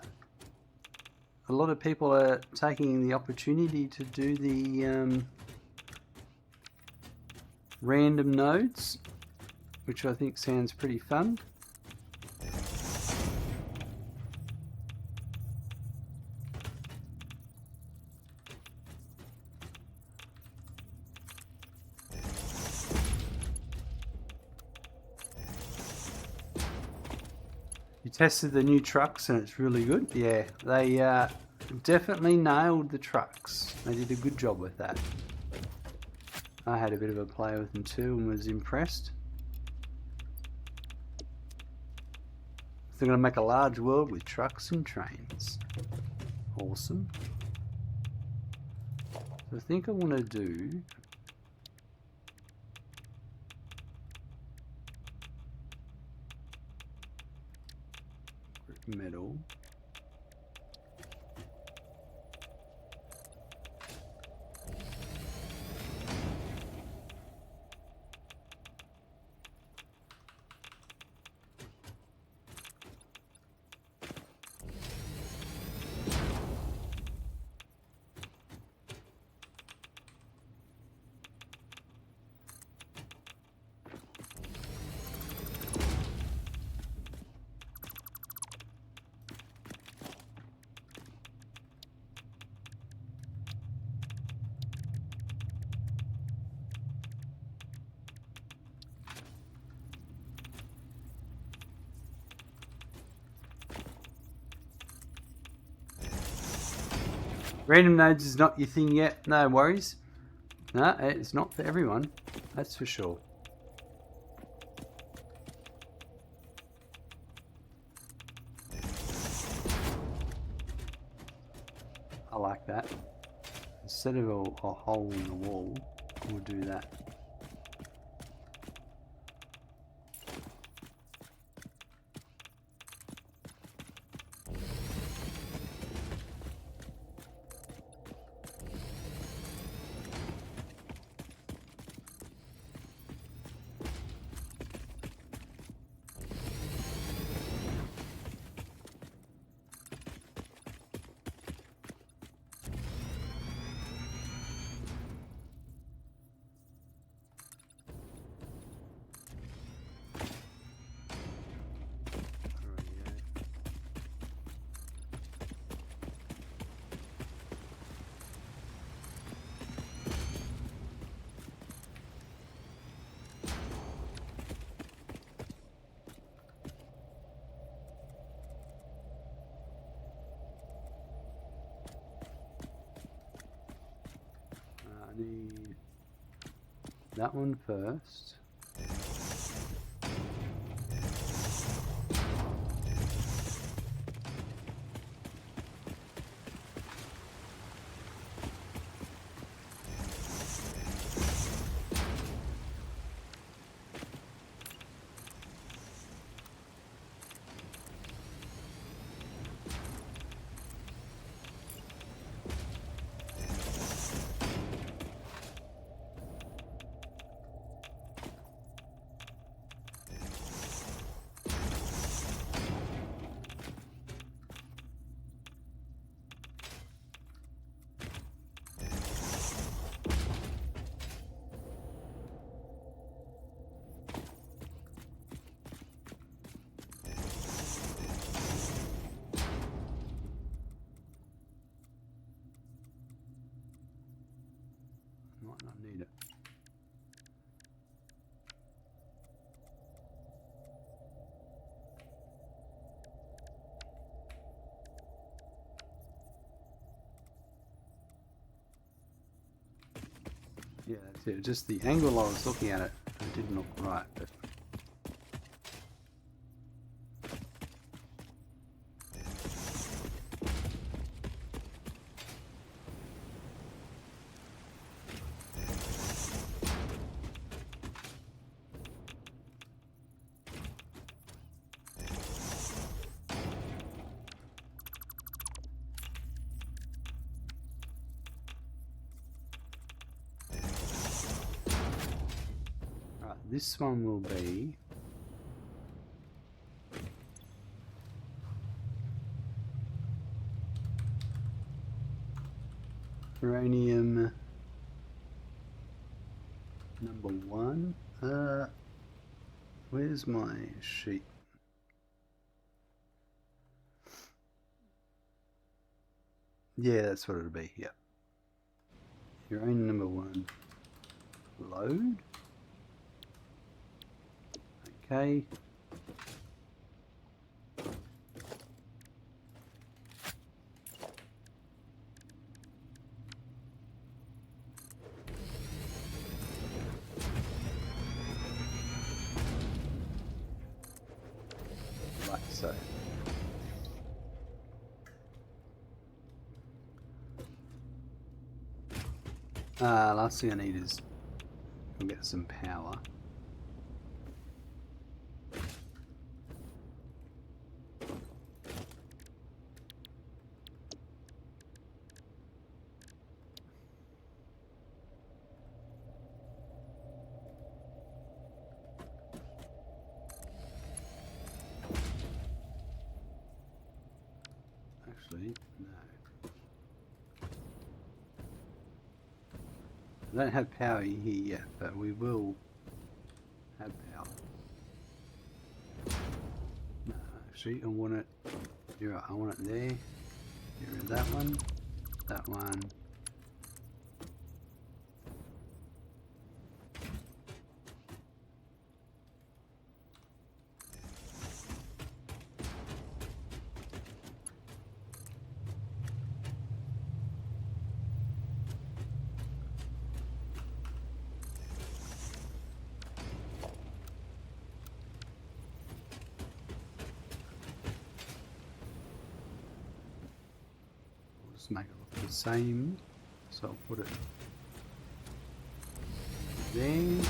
lot of people are taking the opportunity to do the random nodes, which I think sounds pretty fun. You tested the new trucks and it's really good. Yeah, they definitely nailed the trucks. They did a good job with that. I had a bit of a play with them too and was impressed. They're going to make a large world with trucks and trains. Awesome. So I think I want to do metal. Random nodes is not your thing yet, no worries. No, it's not for everyone, that's for sure. I like that. Instead of a hole in the wall, we'll do that. I need that one first. Might not need it. Yeah, that's it. Just the angle I was looking at it didn't look right, but this one will be uranium number 1. Where's my sheet? Yeah, that's what it'll be. Yep. Uranium number 1. Load. Okay. Like so. Last thing I need is we'll get some power. Actually, no. I don't have power here yet, but we will have power. No, actually, I want it. You're right, I want it there. Get rid of that one. That one. Just make it look the same. So I'll put it there.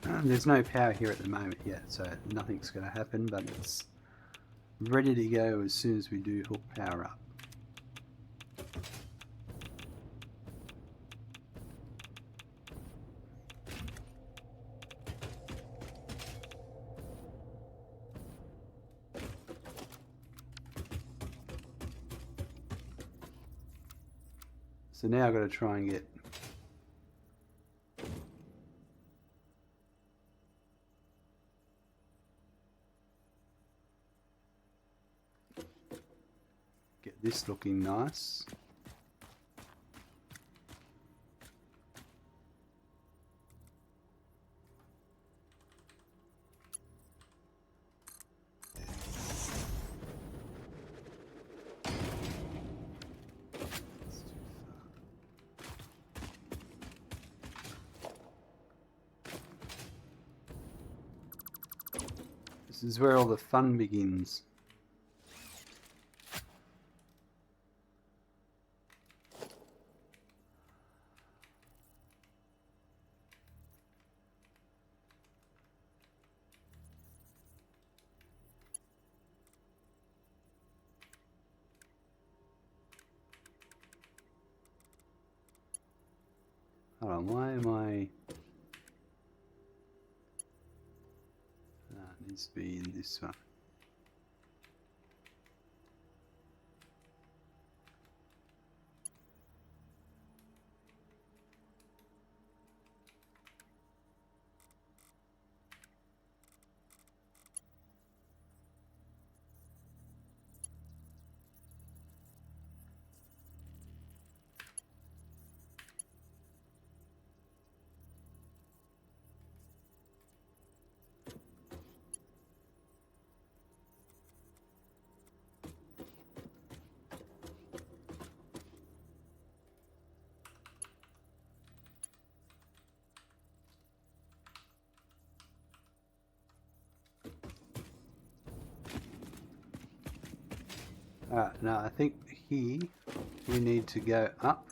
Alright, there's no power here at the moment yet, so nothing's going to happen, but it's ready to go as soon as we do hook power up. So now I've got to try and get this looking nice. This is where all the fun begins. Hold on, why am I... it needs to be in this one. Alright, now I think here we need to go up.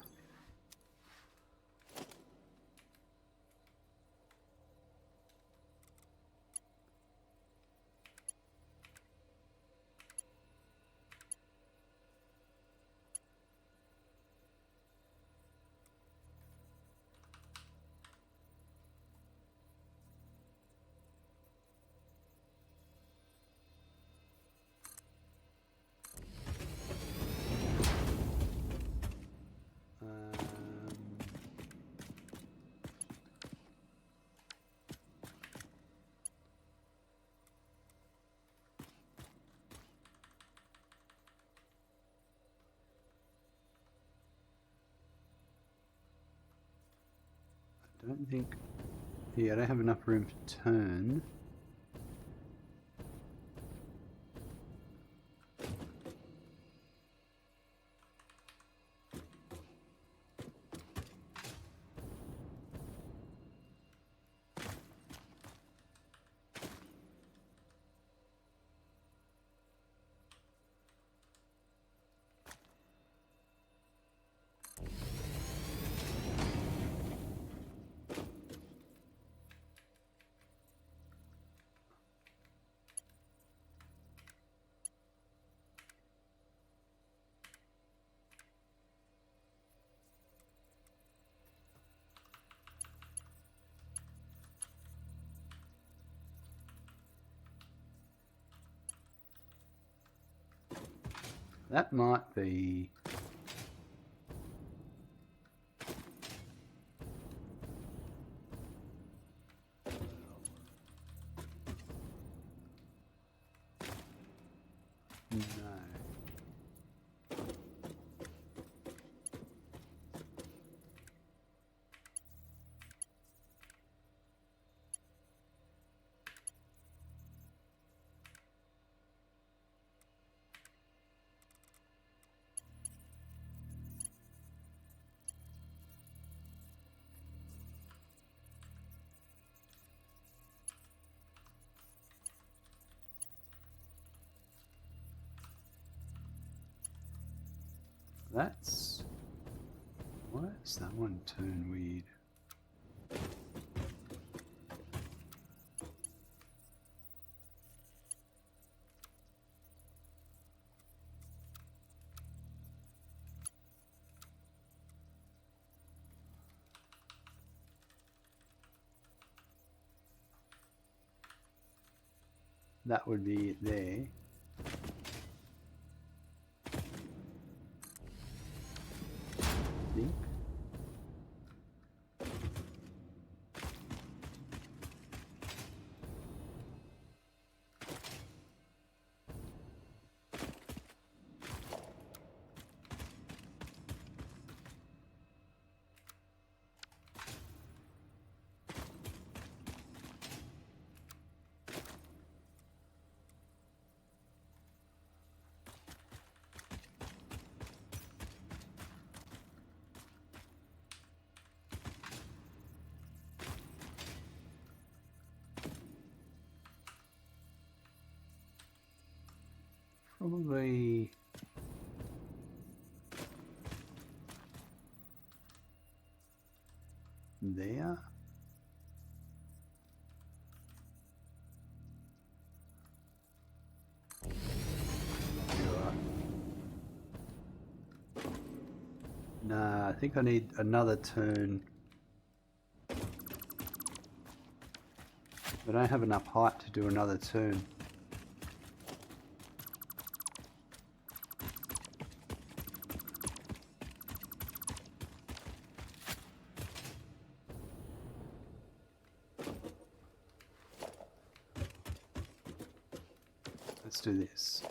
I don't think... Yeah, I don't have enough room to turn. That might be... No. that's... Why is that one turn weird? That would be it there. I think. Probably there. Nah, I think I need another turn. I don't have enough height to do another turn. Let's do this.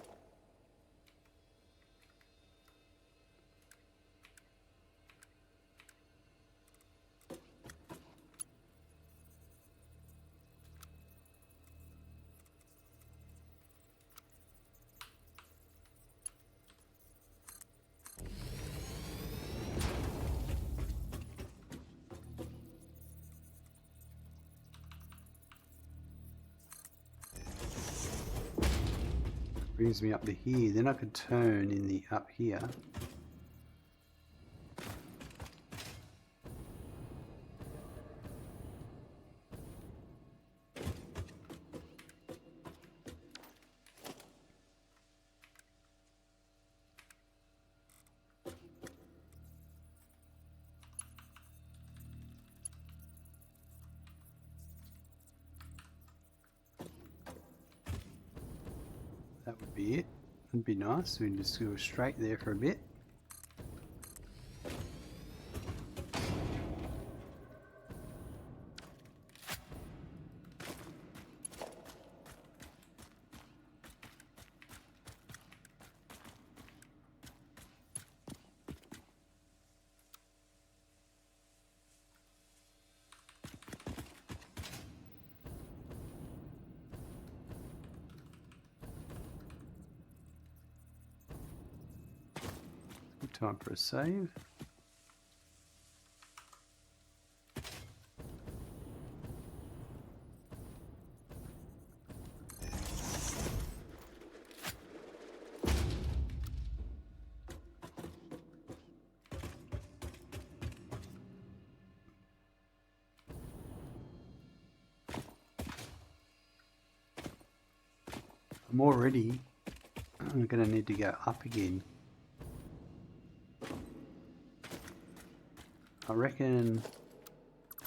Brings me up to here. Then I could turn in the up here. That would be it. It'd be nice. We can just go straight there for a bit. Time for a save. I'm already going to need to go up again. I reckon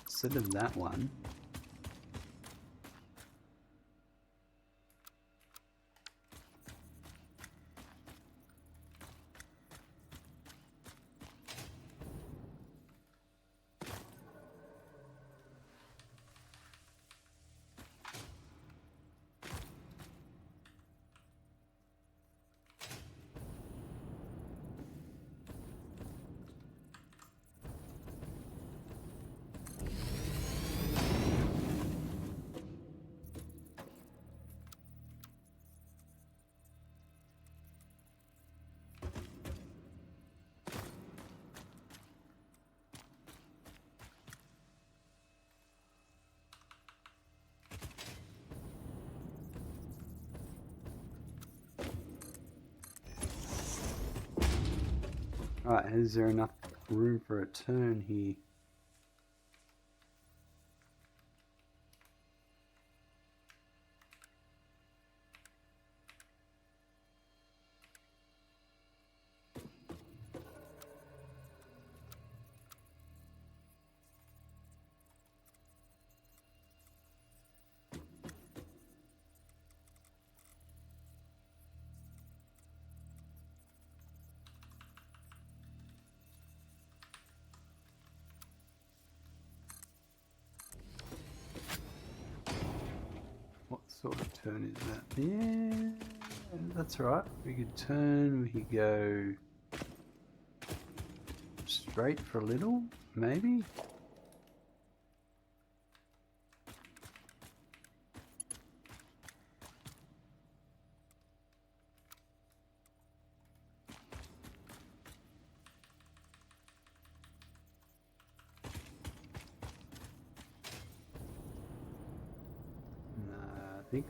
instead of that one, Right, is there enough room for a turn here? What sort of turn is that? Yeah, that's right. We could turn, we could go straight for a little, maybe? I think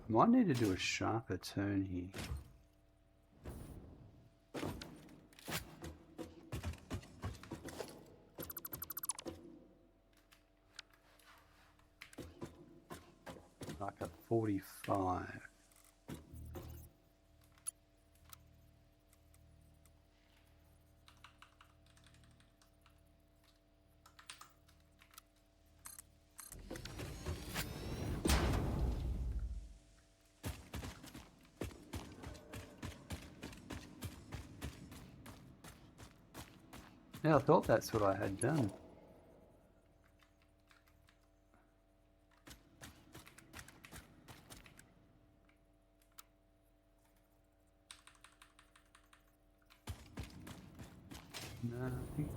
I might need to do a sharper turn here. Like a 45. Yeah, I thought that's what I had done. No, I think...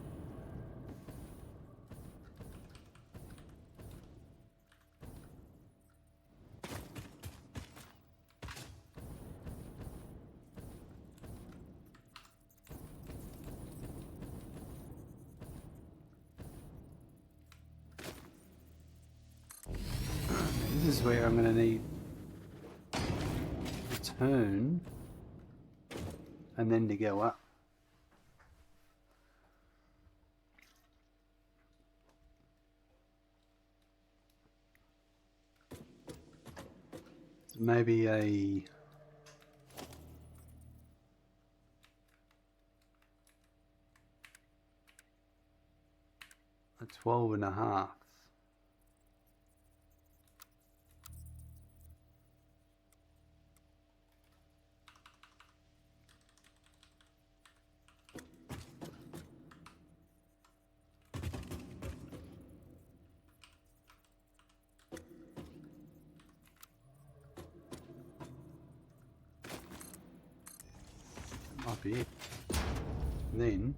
This is where I'm going to need a turn and then to go up. So maybe a 12.5. Might be it. And then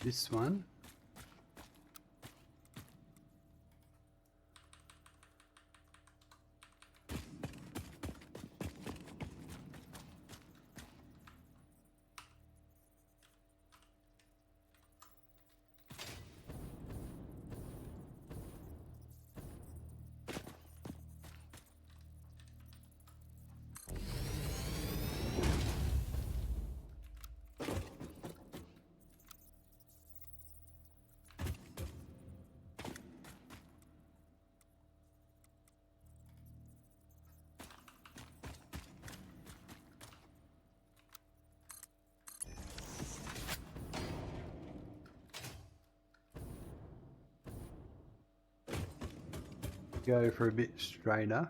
this one. Go for a bit straighter.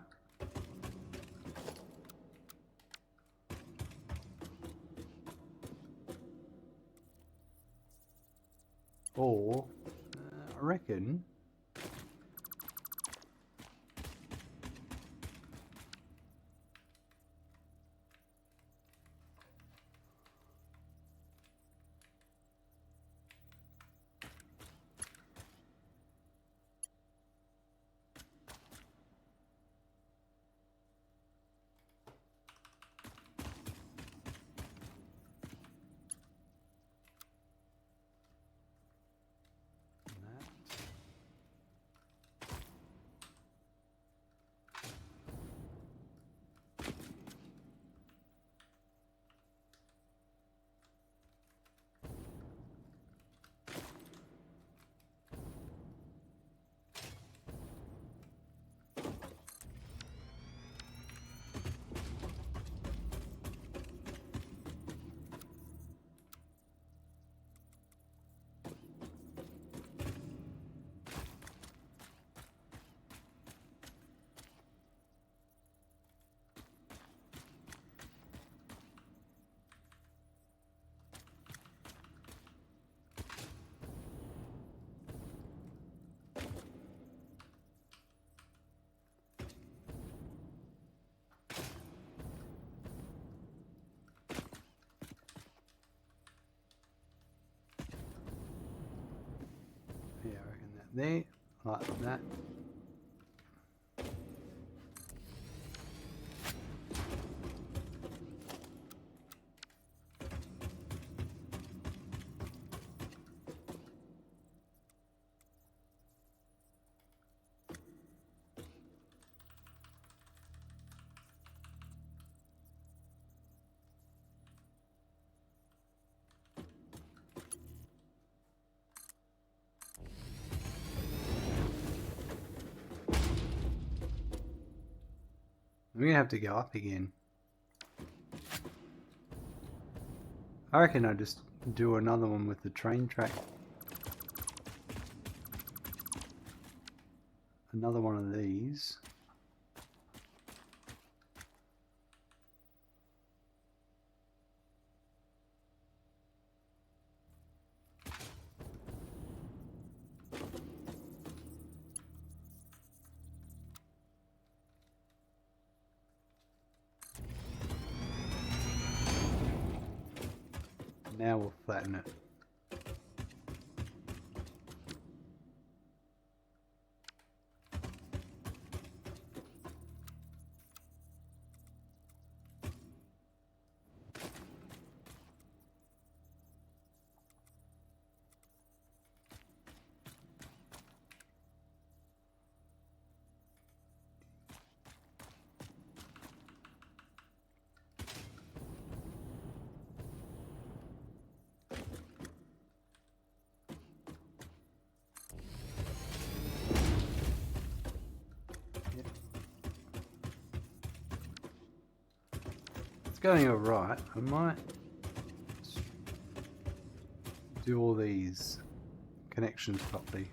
Or, I reckon, there, like that. We're gonna have to go up again. I reckon I just do another one with the train track. Another one of these. Now we'll flatten it. Going alright. I might do all these connections properly.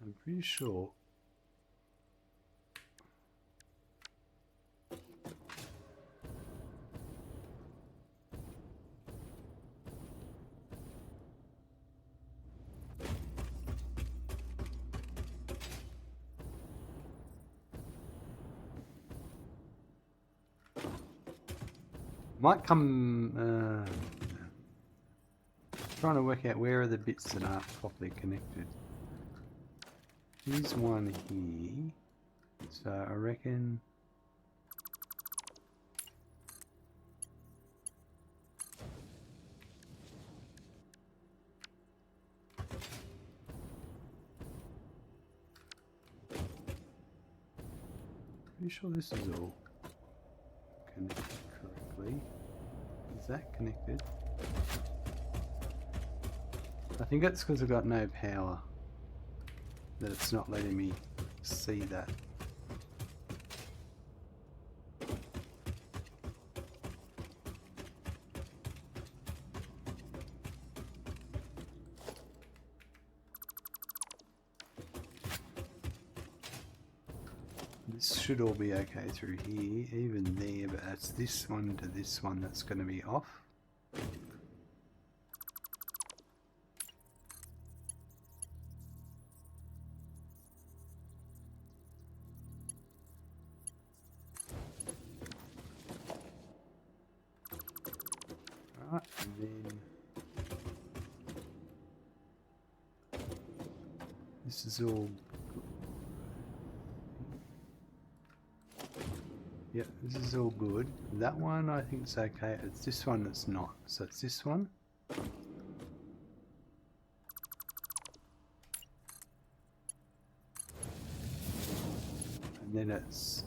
I'm pretty sure. Might come trying to work out where are the bits that aren't properly connected. Here's one here, so I reckon pretty sure this is all connected correctly. Is that connected? I think it's because I've got no power that it's not letting me see that. This should all be okay through here, even there, but that's this one to this one that's going to be off. Right, and then this is all. Yep, this is all good. That one I think is okay. It's this one that's not. So it's this one. And then it's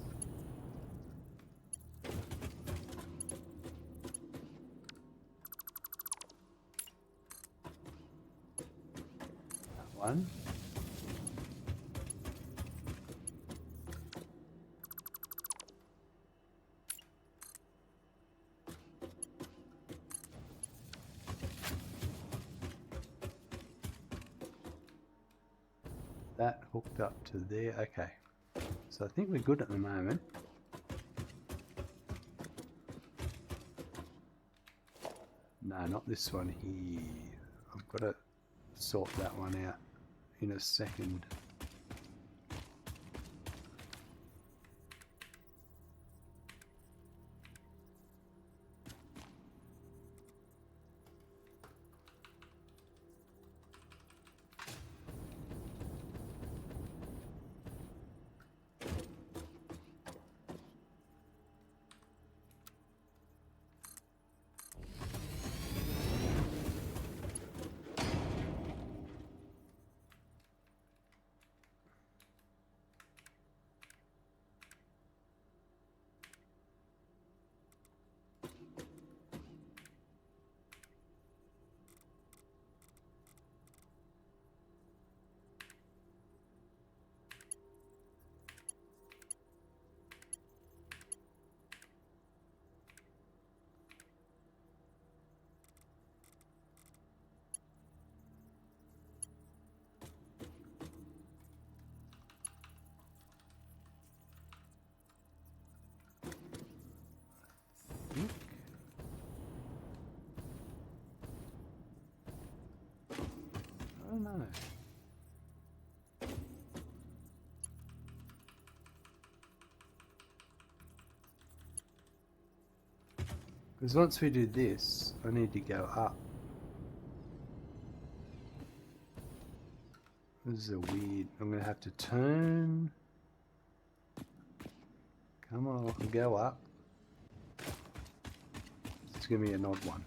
that one. That hooked up to there. Okay, so I think we're good at the moment. No, not this one here. I've got to sort that one out in a second. think. I don't know. Because once we do this, I need to go up. This is a weird... I'm going to have to turn. Come on, go up. It's going to be an odd one.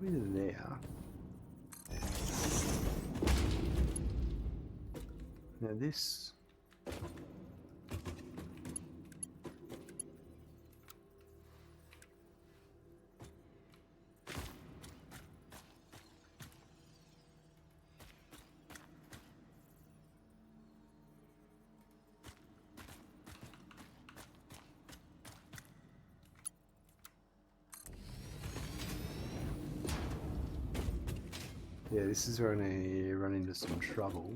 There. Now this yeah, this is where I'm going to run into some trouble.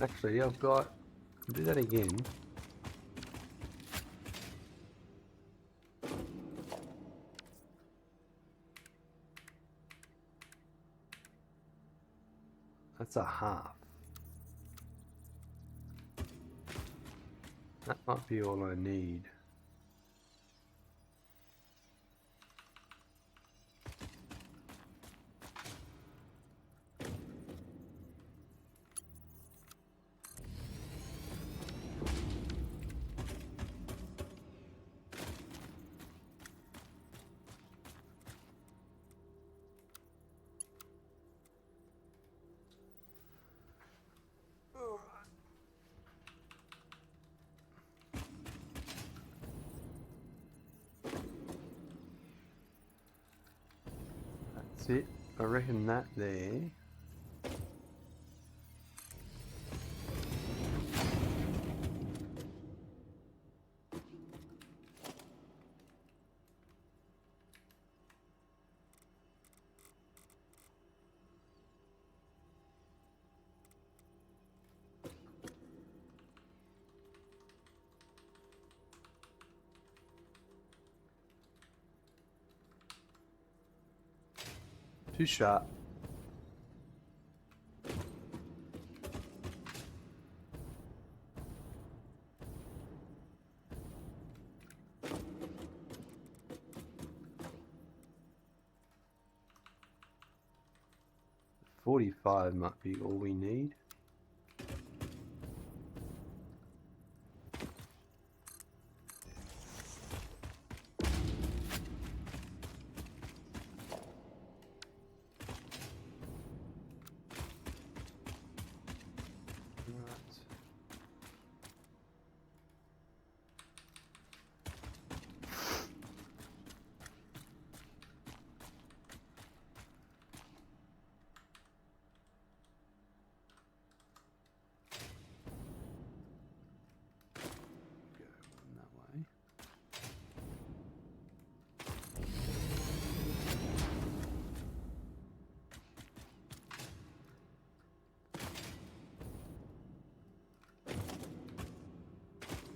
Actually, I'll do that again. That's a half. That might be all I need. That's it. I reckon that there. Too sharp. $45 might be all we need.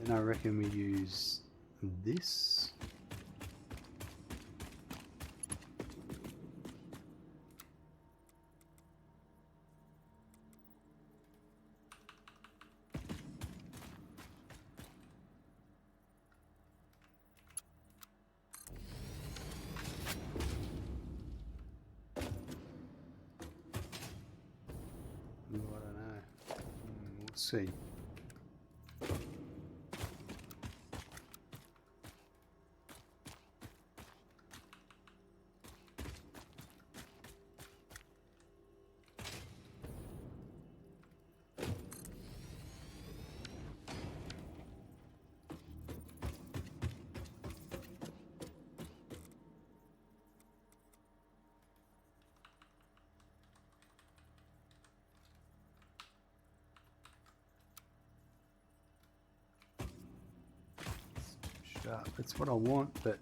Then I reckon we use this. see. Sharp. That's what I want, but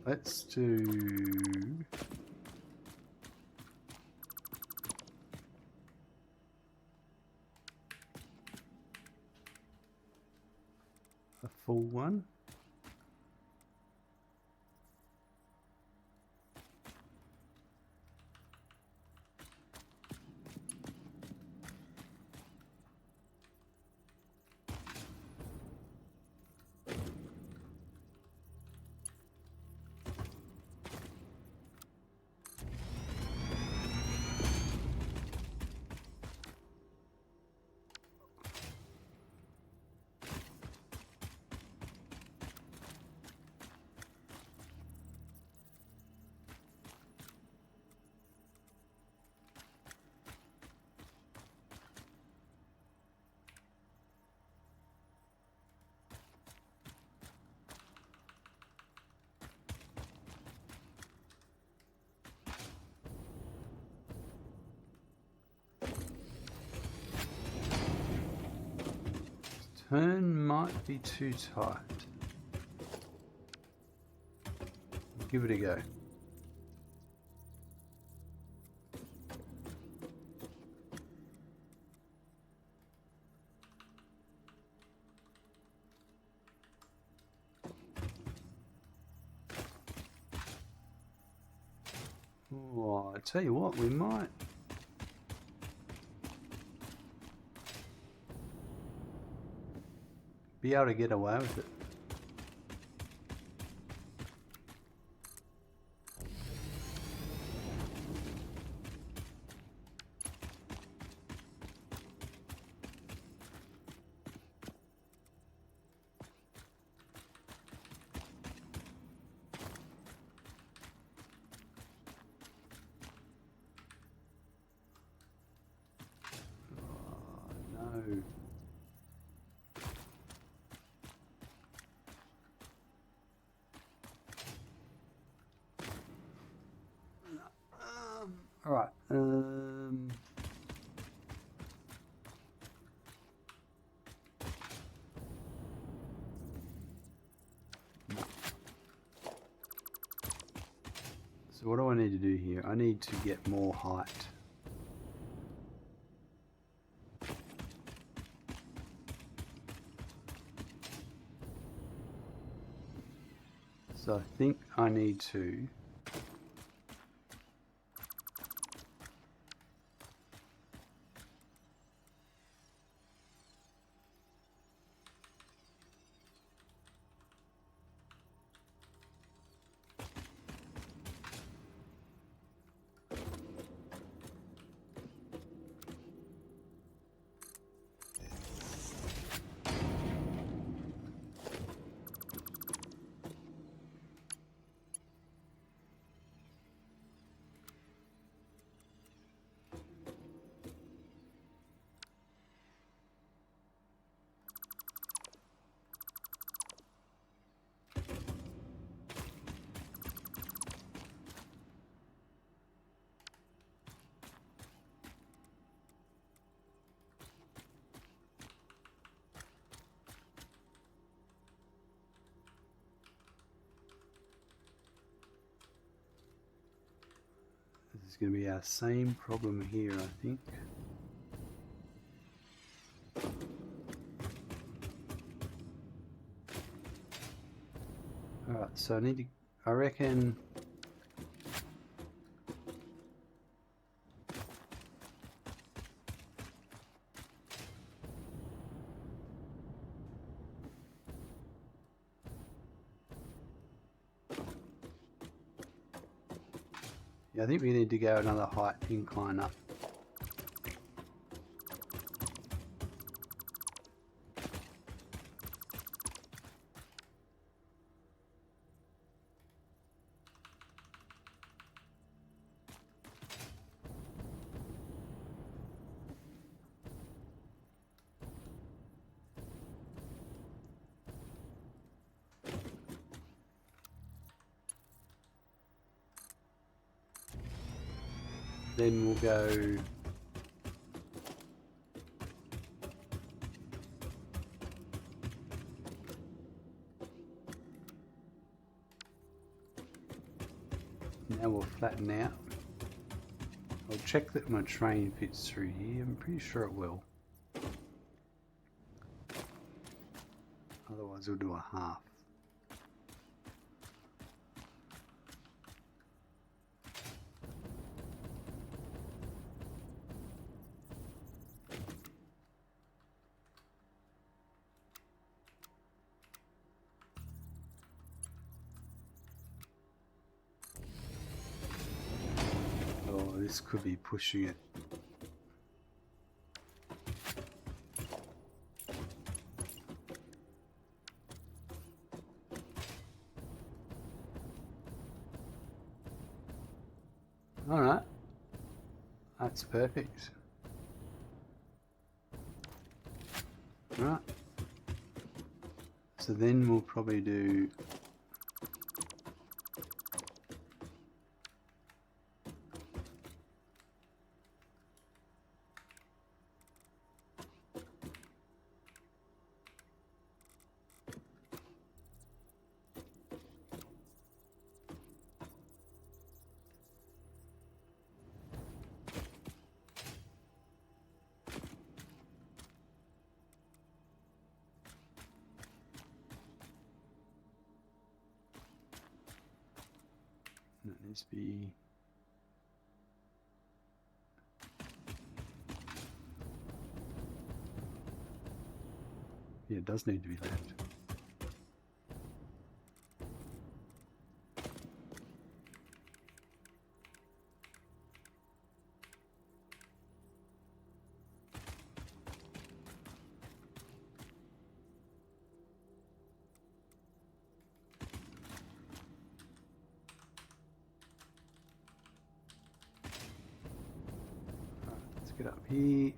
let's do a full one. Turn might be too tight. Give it a go. Oh, I tell you what, we might. Be able to get away with it. Oh, no. All right. So what do I need to do here? I need to get more height. So I think I need to This is going to be our same problem here, I think. Alright, so I need to, I reckon, Yeah, I think we need to go another height incline up. Then we'll go now we'll flatten out. I'll check that my train fits through here. I'm pretty sure it will. Otherwise we'll do a half. Oh, this could be pushing it. All right, that's perfect. Right, so then we'll probably do that needs to be yeah, it does need to be left. Right, let's get up here.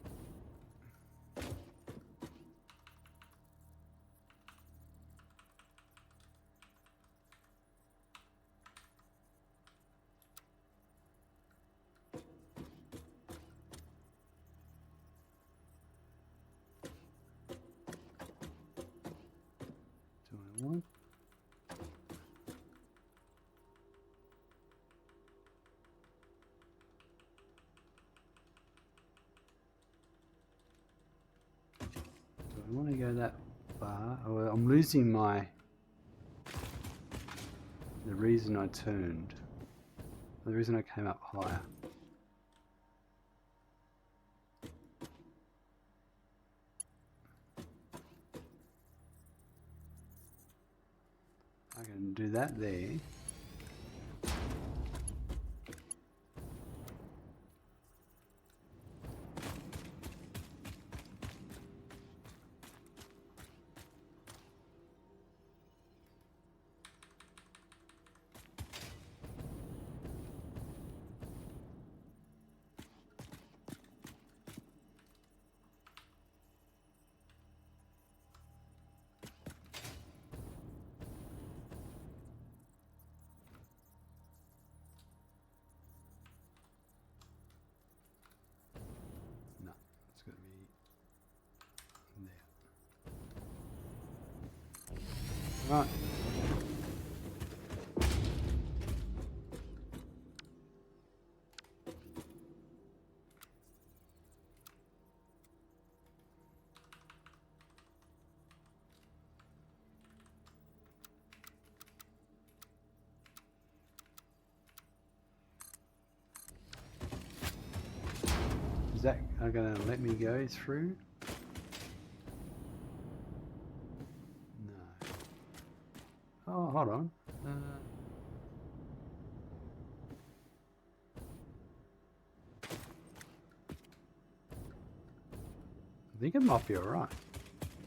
One. Do I want to go that far? Oh, I'm losing the reason I turned. The reason I came up higher. I can do that there. No, it's got to be there. Right. Is that going to let me go through? No. Oh, hold on. I think it might be alright.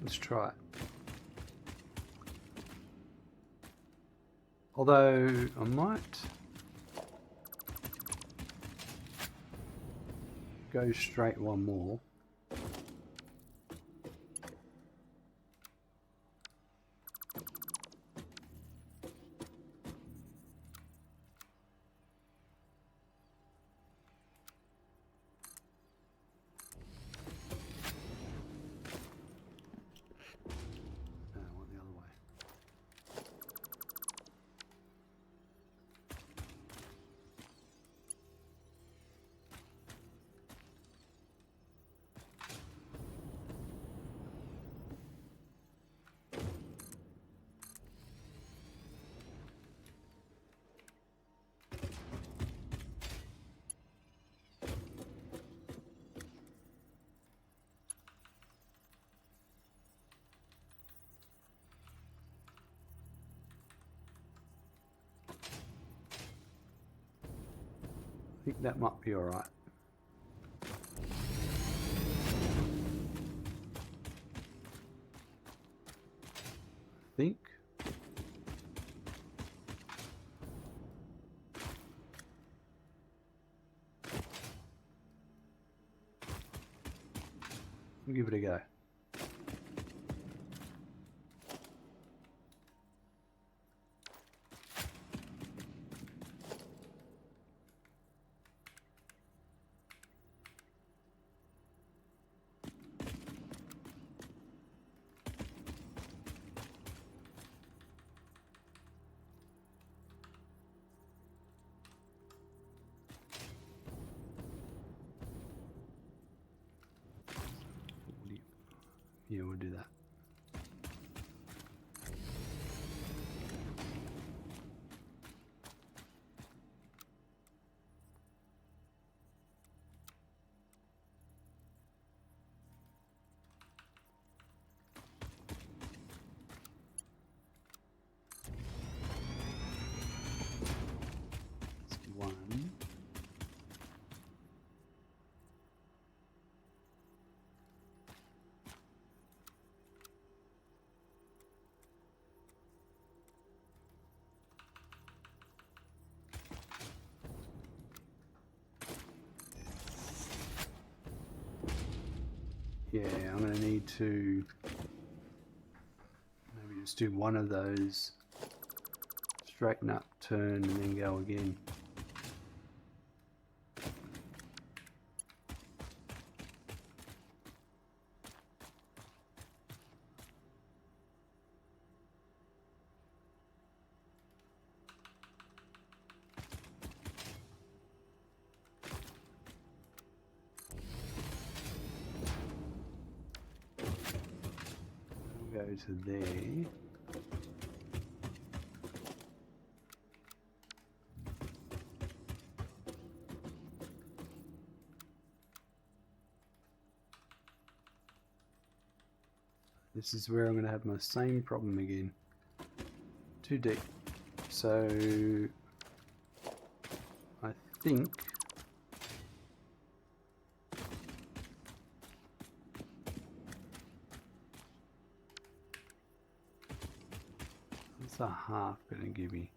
Let's try it. Although I might go straight one more. I think that might be alright. I think. We'll give it a go. Yeah, we'll do that. That's one. Yeah, I'm going to need to maybe just do one of those, straighten up, turn, and then go again. Go to there. This is where I'm going to have my same problem again. Too deep. So I think what's a half going to give me?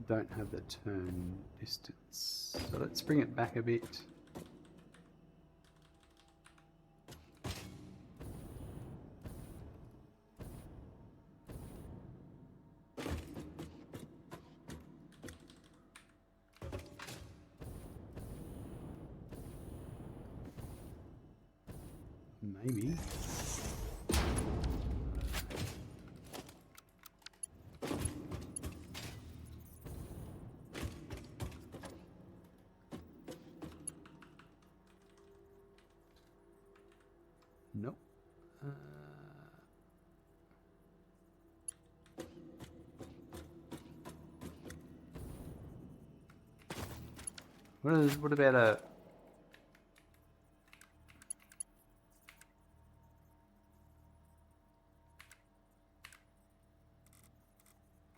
Don't have the turn distance, so let's bring it back a bit. Maybe. What about a...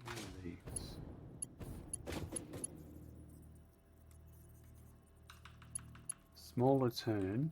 What are these? Smaller turn.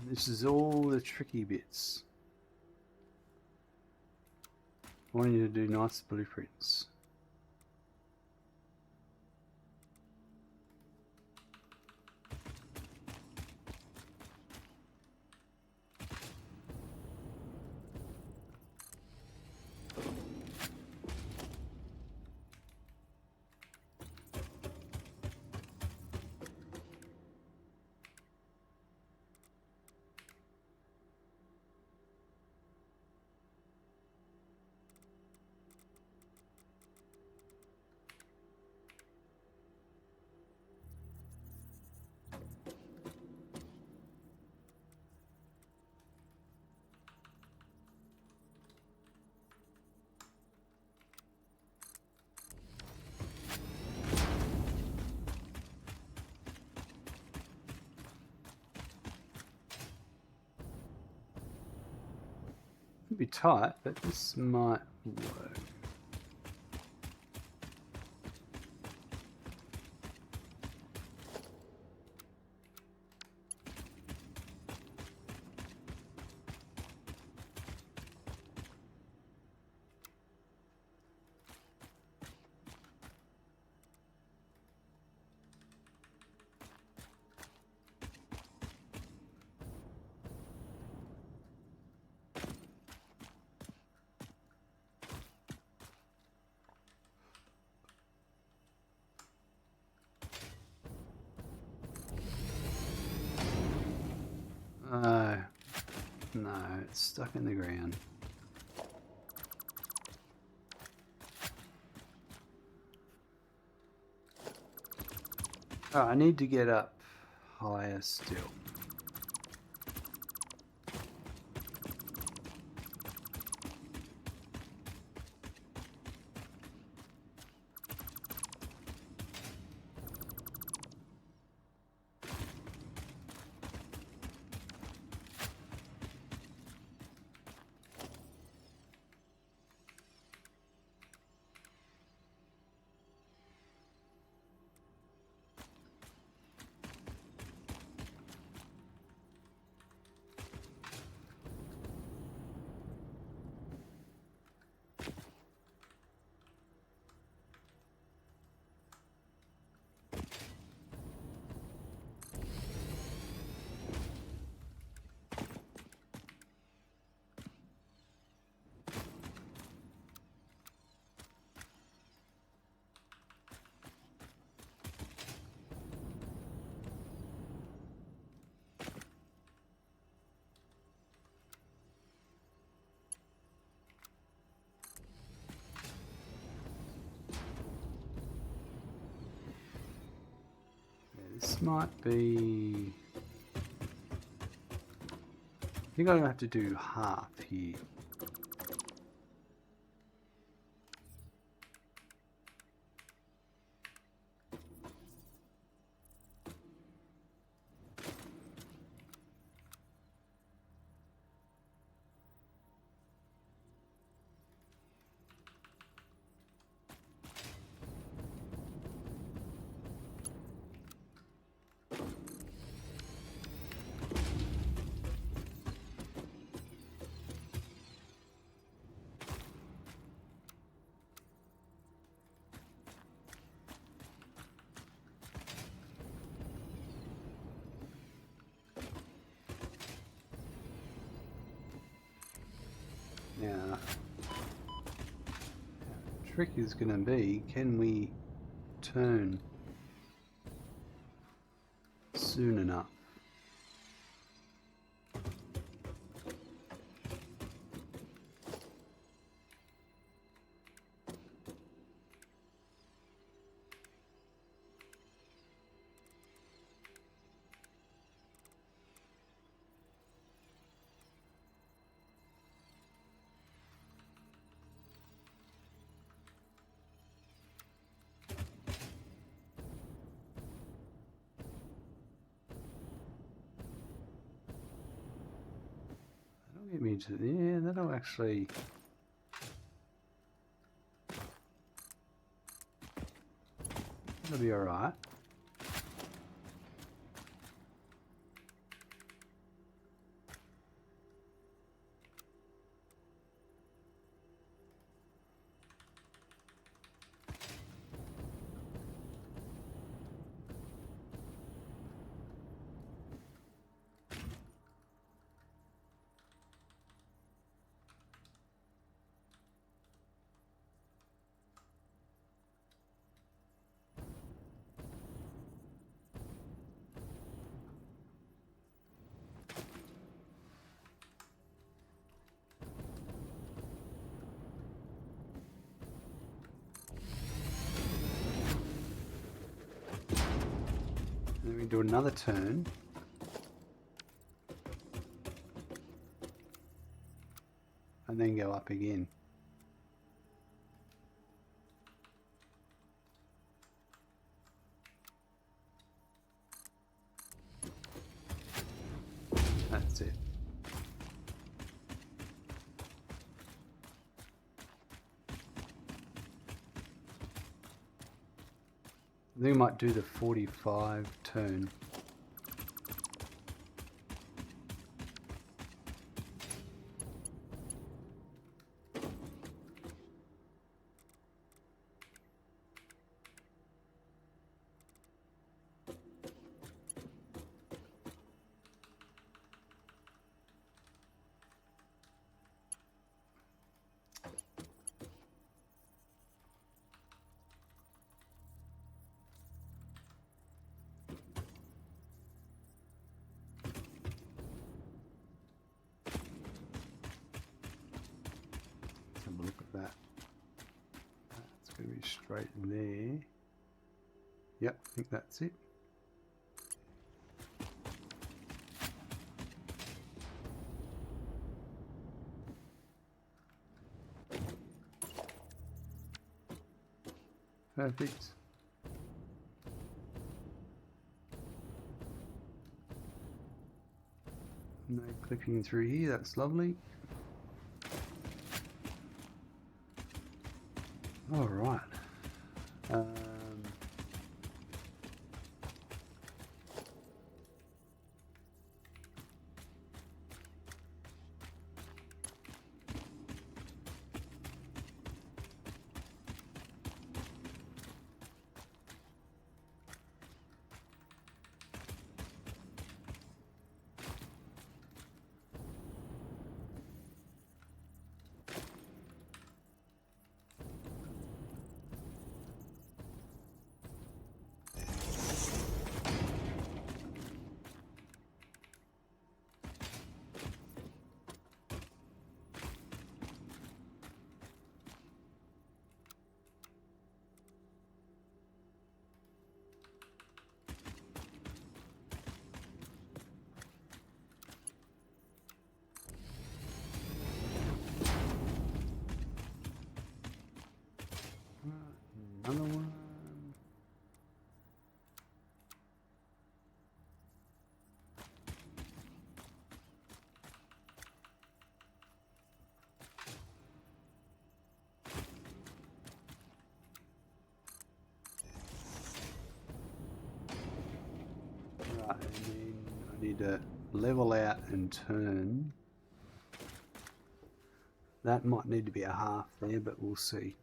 This is all the tricky bits. I want you to do nice blueprints. It'd be tight, but this might work. No, it's stuck in the ground. Oh, I need to get up higher still. This might be... I think I'm going to have to do half here. trick is going to be, can we turn soon enough? Get me to, yeah, that'll actually, that'll be alright. Then we do another turn. And then go up again. That's it. I think we might do the 45 turn. Have a look at that. That's going to be straight in there. Yep, I think that's it. Perfect. No clipping through here, that's lovely. All right. Another one. Right, and then I need to level out and turn. That might need to be a half there, but we'll see.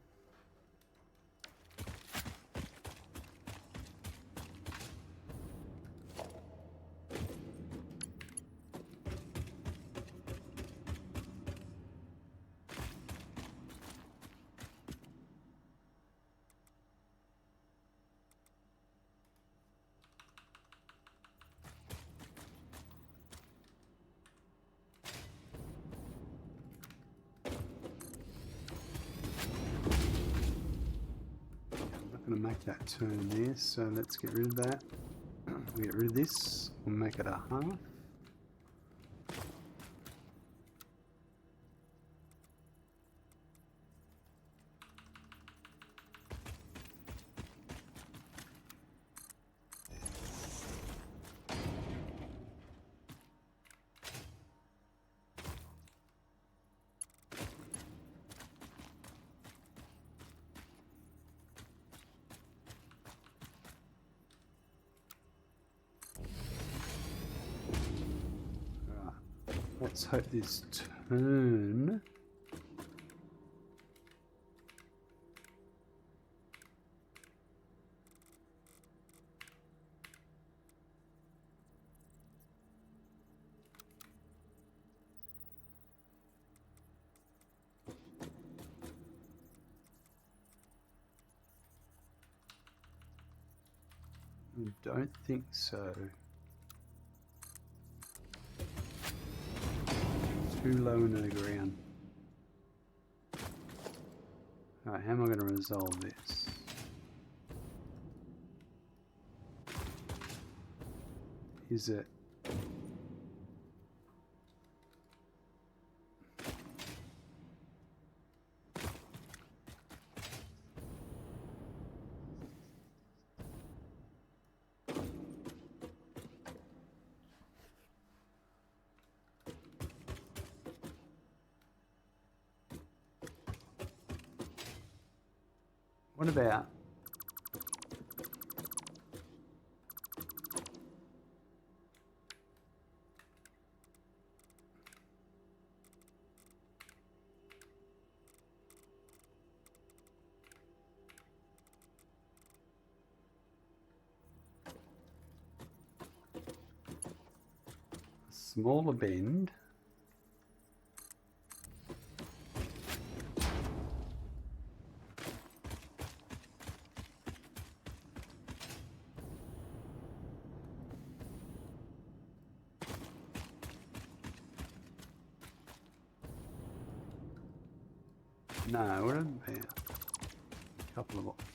going to make that turn there, so let's get rid of that. We get rid of this, we'll make it a half. Let's hope this turn. I don't think so. Too low into the ground. Alright, how am I going to resolve this? Is it... What about a smaller bend? No, what about a couple of options?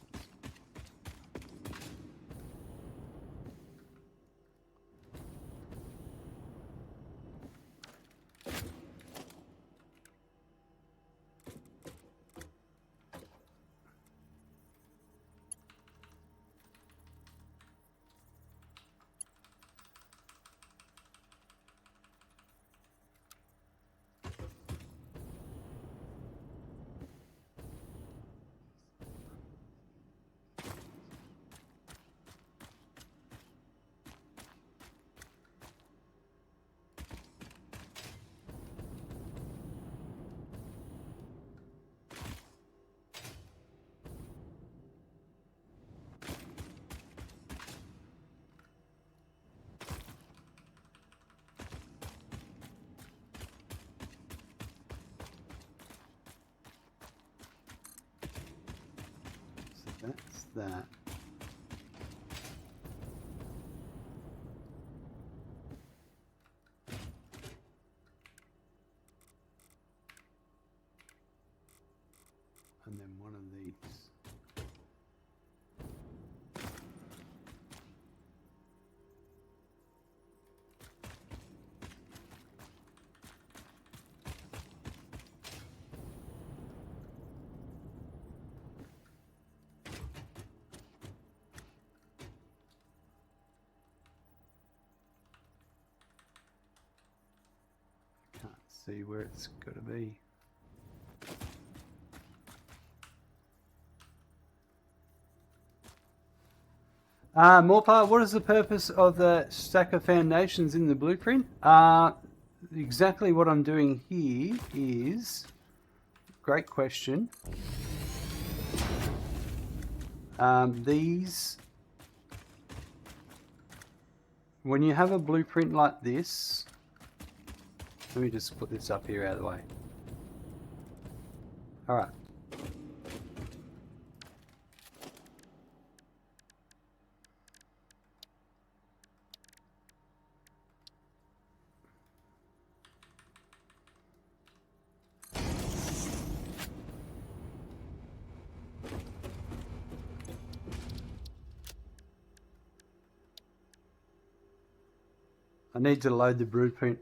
That's that. And then one of these. See where it's got to be. Morpar, what is the purpose of the stack of foundations in the blueprint? Exactly what I'm doing here is, great question. These, when you have a blueprint like this, let me just put this up here out of the way. All right. need to load the blueprint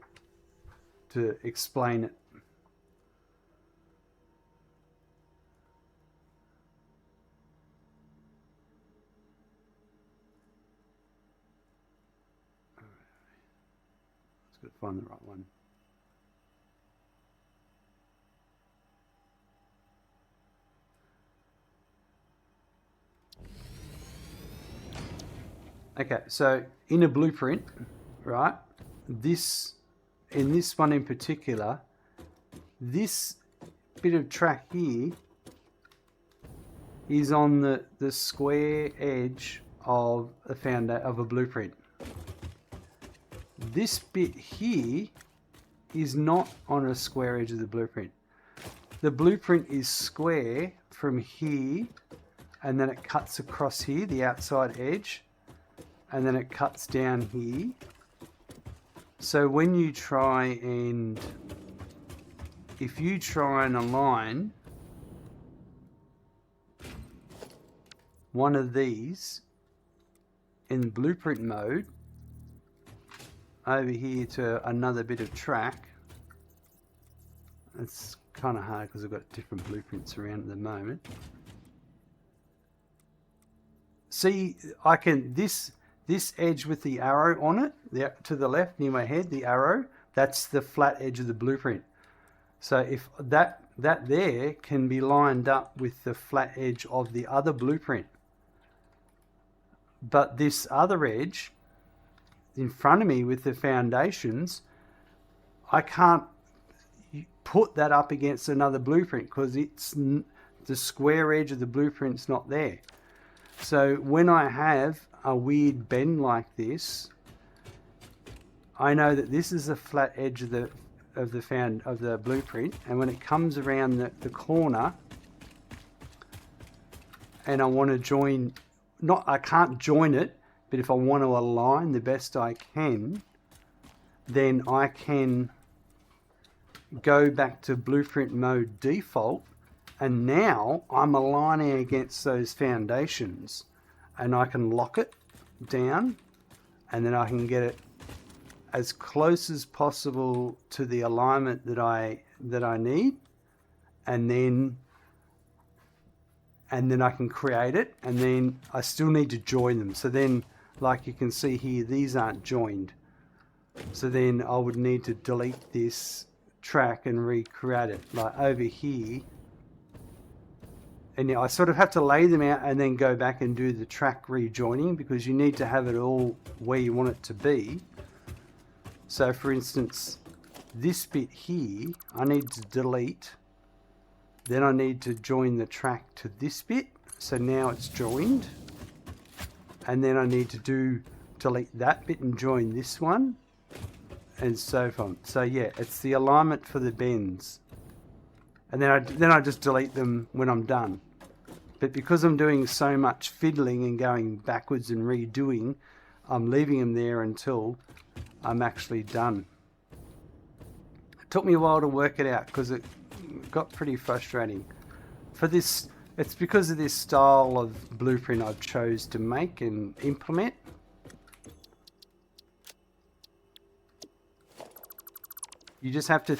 to explain it. Let's go find the right one. Okay, so in a blueprint, right, in this one in particular, this bit of track here is on the square edge of a blueprint. This bit here is not on a square edge of the blueprint. The blueprint is square from here, and then it cuts across here, the outside edge, and then it cuts down here. So when you try and, if you try and align one of these in blueprint mode over here to another bit of track, it's kind of hard because I've got different blueprints around at the moment. See, I can, this edge with the arrow on it, to the left near my head, the arrow, that's the flat edge of the blueprint. So if that there can be lined up with the flat edge of the other blueprint. But this other edge in front of me with the foundations, I can't put that up against another blueprint because it's the square edge of the blueprint's not there. So when I have a weird bend like this, I know that this is the flat edge of the blueprint, and when it comes around the corner and I want to join, I can't join it, but if I want to align the best I can, then I can go back to blueprint mode default, and now I'm aligning against those foundations, and I can lock it down, and then I can get it as close as possible to the alignment that I need, and then I can create it, and then I still need to join them. So then, like you can see here, these aren't joined. So then I would need to delete this track and recreate it, like over here. And I sort of have to lay them out and then go back and do the track rejoining, because you need to have it all where you want it to be. So for instance, this bit here, I need to delete. Then I need to join the track to this bit. So now it's joined. And then I need to delete that bit and join this one. And so on. So yeah, it's the alignment for the bends. And then I just delete them when I'm done. But because I'm doing so much fiddling and going backwards and redoing, I'm leaving them there until I'm actually done. It took me a while to work it out because it got pretty frustrating. For this, it's because of this style of blueprint I've chose to make and implement. You just have to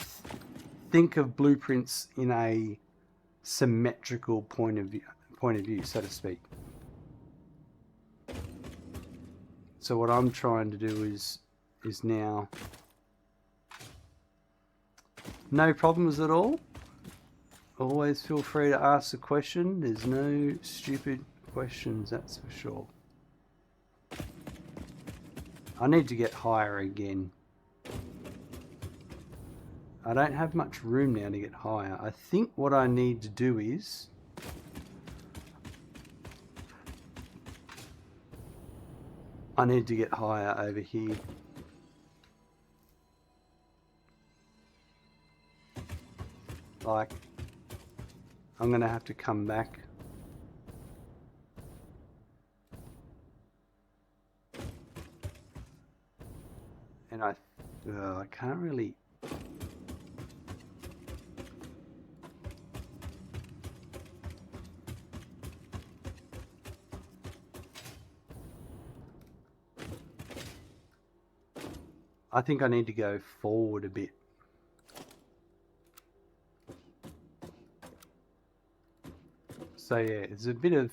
think of blueprints in a symmetrical point of view, so to speak. So what I'm trying to do is now no problems at all. Always feel free to ask a question. There's no stupid questions, that's for sure. I need to get higher again. I don't have much room now to get higher. I think what I need to do is I need to get higher over here. Like, I'm going to have to come back. And I can't really... I think I need to go forward a bit. So yeah, there's a bit of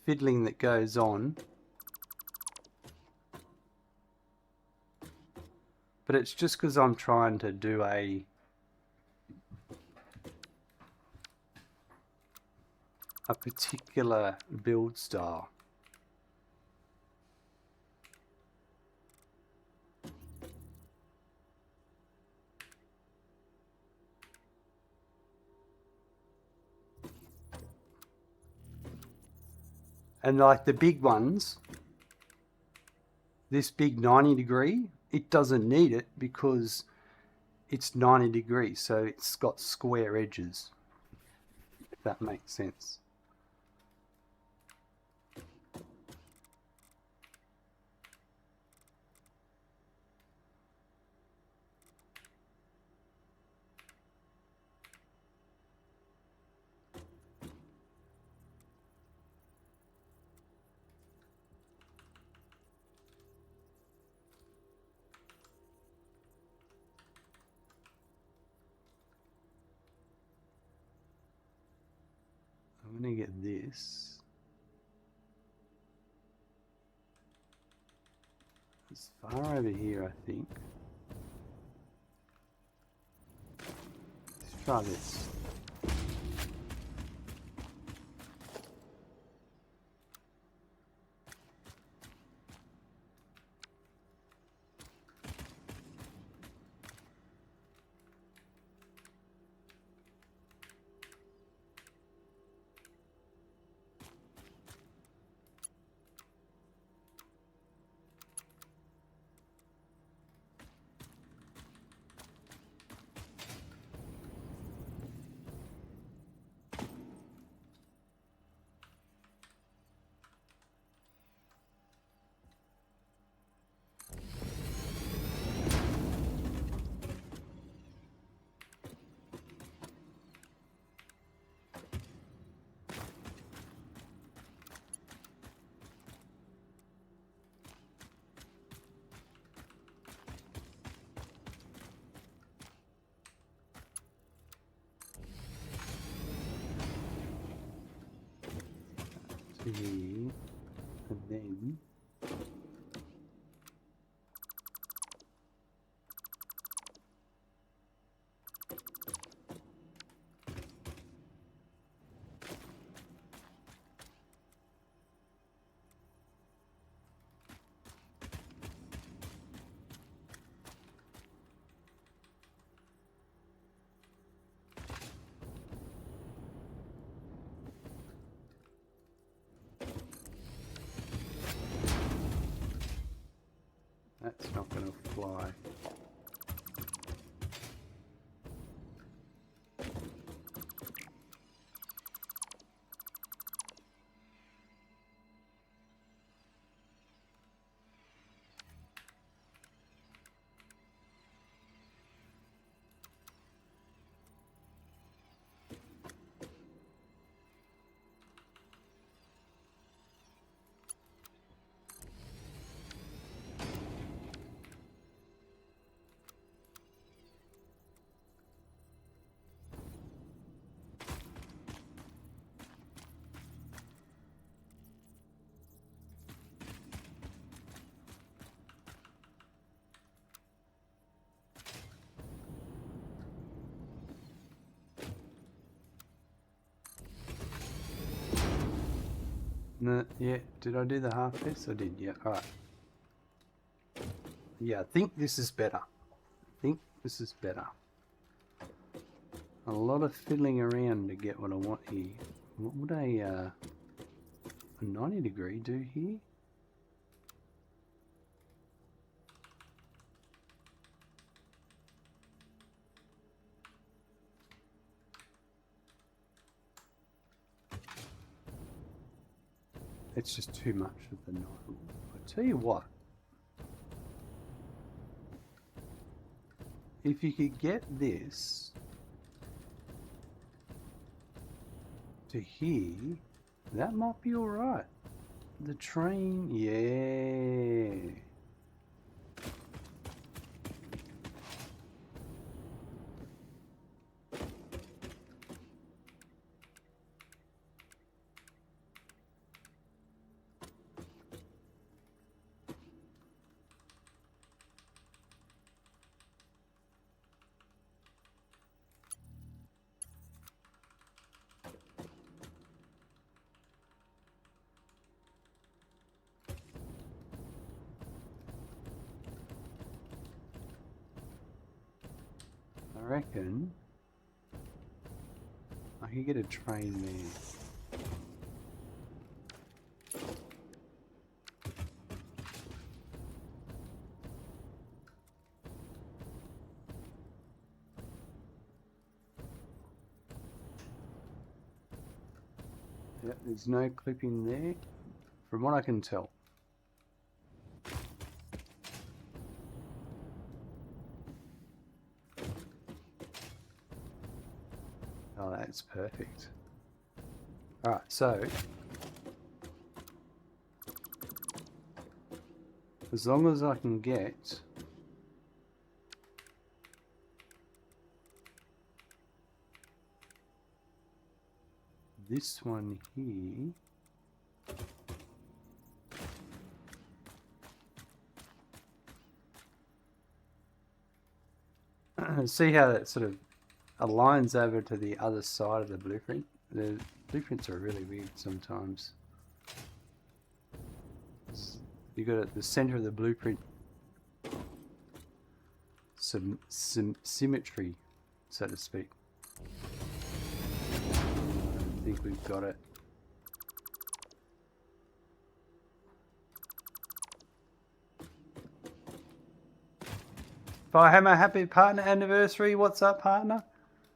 fiddling that goes on, but it's just because I'm trying to do a particular build style. And like the big ones, this big 90 degree, it doesn't need it because it's 90 degrees, so it's got square edges, if that makes sense. I'm going to get this as far over here, I think. Let's try this. To here, and then that's not going to fly. No, yeah, did I do the half piece? I did, yeah, alright. Yeah, I think this is better. I think this is better. A lot of fiddling around to get what I want here. What would a 90 degree do here? It's just too much of the 90. I tell you what, if you could get this to here, that might be alright. the train? Yeah. I reckon I could get a train there. Yep, there's no clipping there, from what I can tell. Oh, that's perfect. Alright, so as long as I can get this one here, see how that sort of aligns over to the other side of the blueprint. The blueprints are really weird sometimes. You got at the center of the blueprint some symmetry, so to speak. I think we've got it. Firehammer, happy partner anniversary. What's up, partner?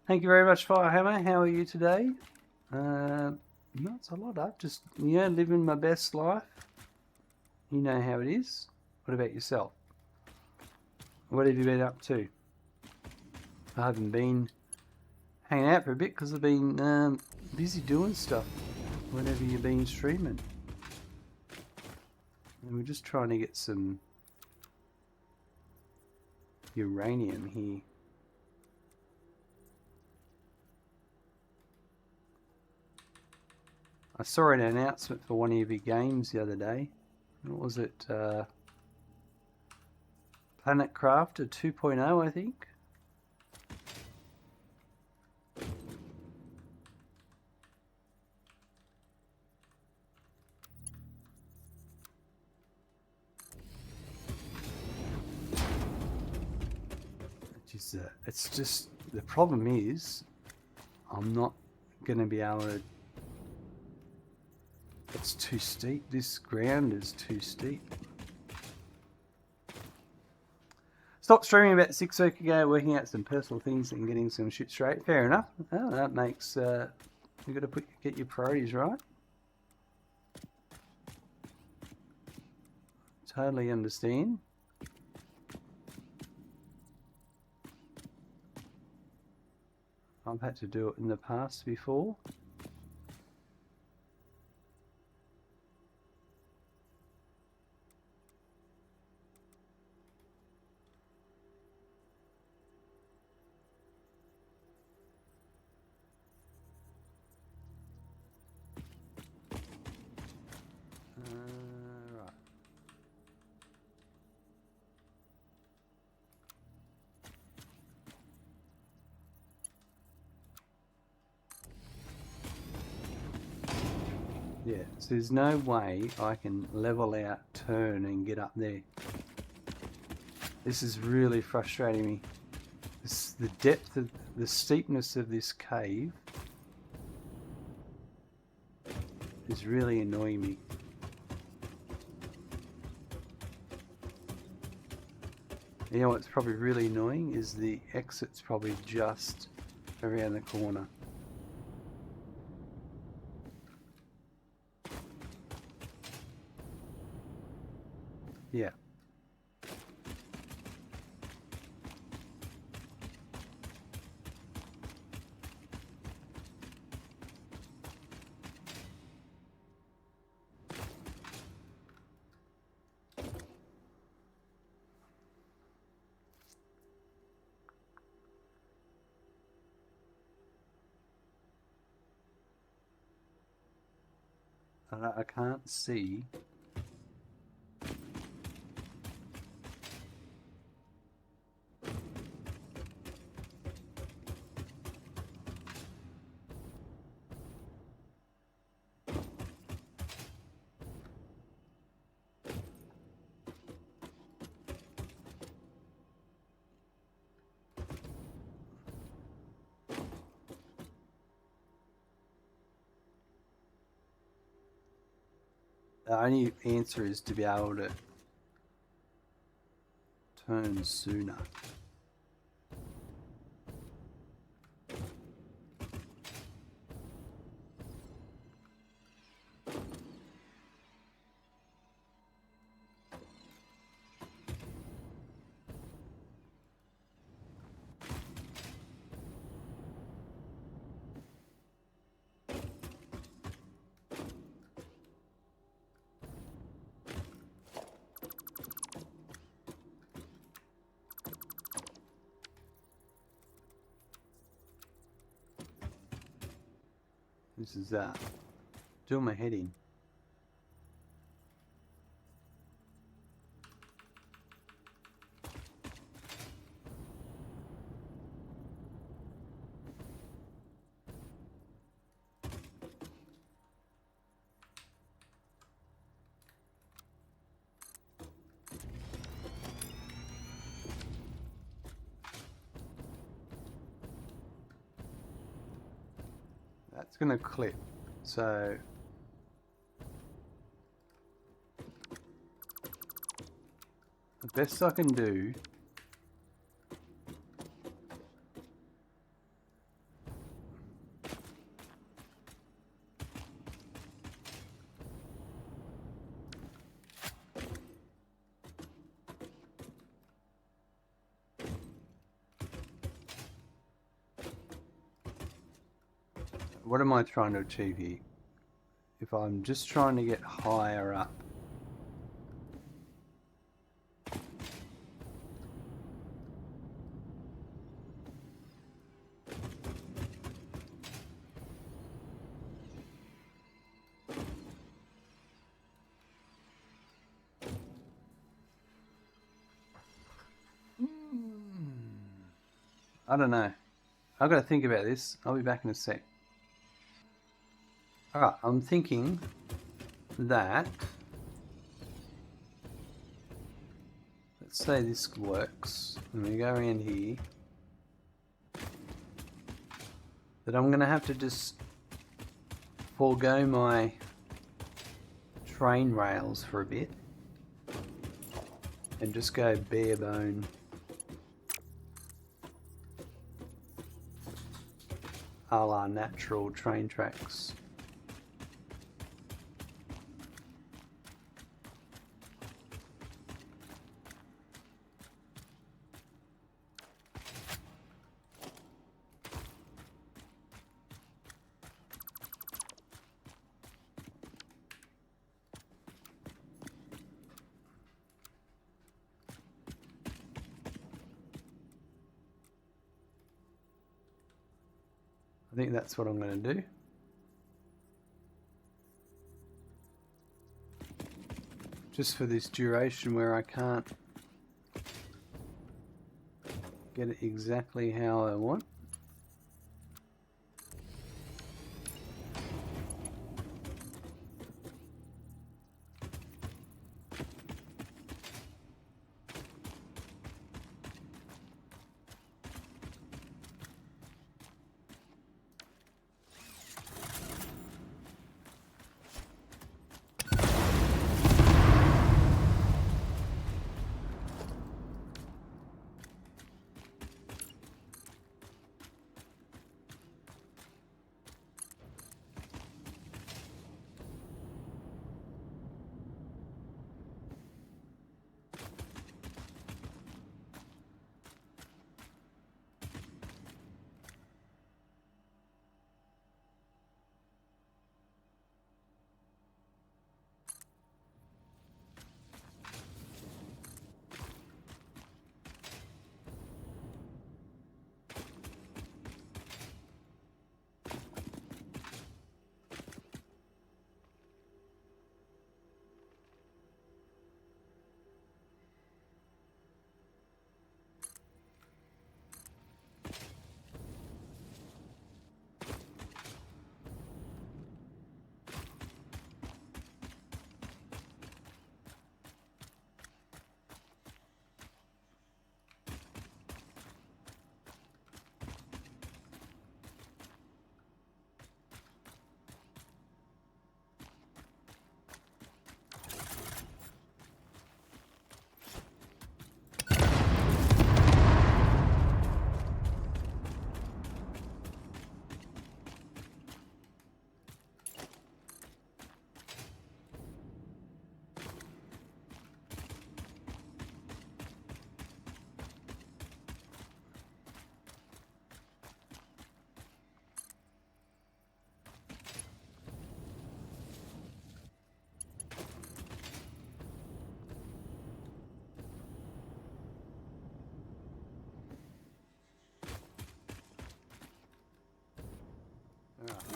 Thank you very much, Firehammer. How are you today? Not a lot up. Just, living my best life. You know how it is. What about yourself? What have you been up to? I haven't been hanging out for a bit because I've been busy doing stuff whenever you've been streaming. And we're just trying to get some uranium here. I saw an announcement for one of your games the other day. What was it? Planet Crafter 2.0, I think. It's just, the problem is I'm not going to be able to, it's too steep. This ground is too steep. Stopped streaming about 6 weeks ago, working out some personal things and getting some shit straight. Fair enough. Oh, that makes, you've got to get your priorities right. Totally understand. I've had to do it in the past before. Right. Yeah, so there's no way I can level out, turn and get up there. This is really frustrating me. The depth of the steepness of this cave is really annoying me. You know what's probably really annoying is the exit's probably just around the corner. Yeah. I can't see. The only answer is to be able to turn sooner. This is doing my head in. That's going to clip, so the best I can do what am I trying to achieve here? If I'm just trying to get higher up, I don't know. I've got to think about this. I'll be back in a sec. Alright, I'm thinking that, let's say this works, and we go around here, that I'm going to have to just forego my train rails for a bit and just go bare bone a la natural train tracks. I think that's what I'm going to do. Just for this duration where I can't get it exactly how I want.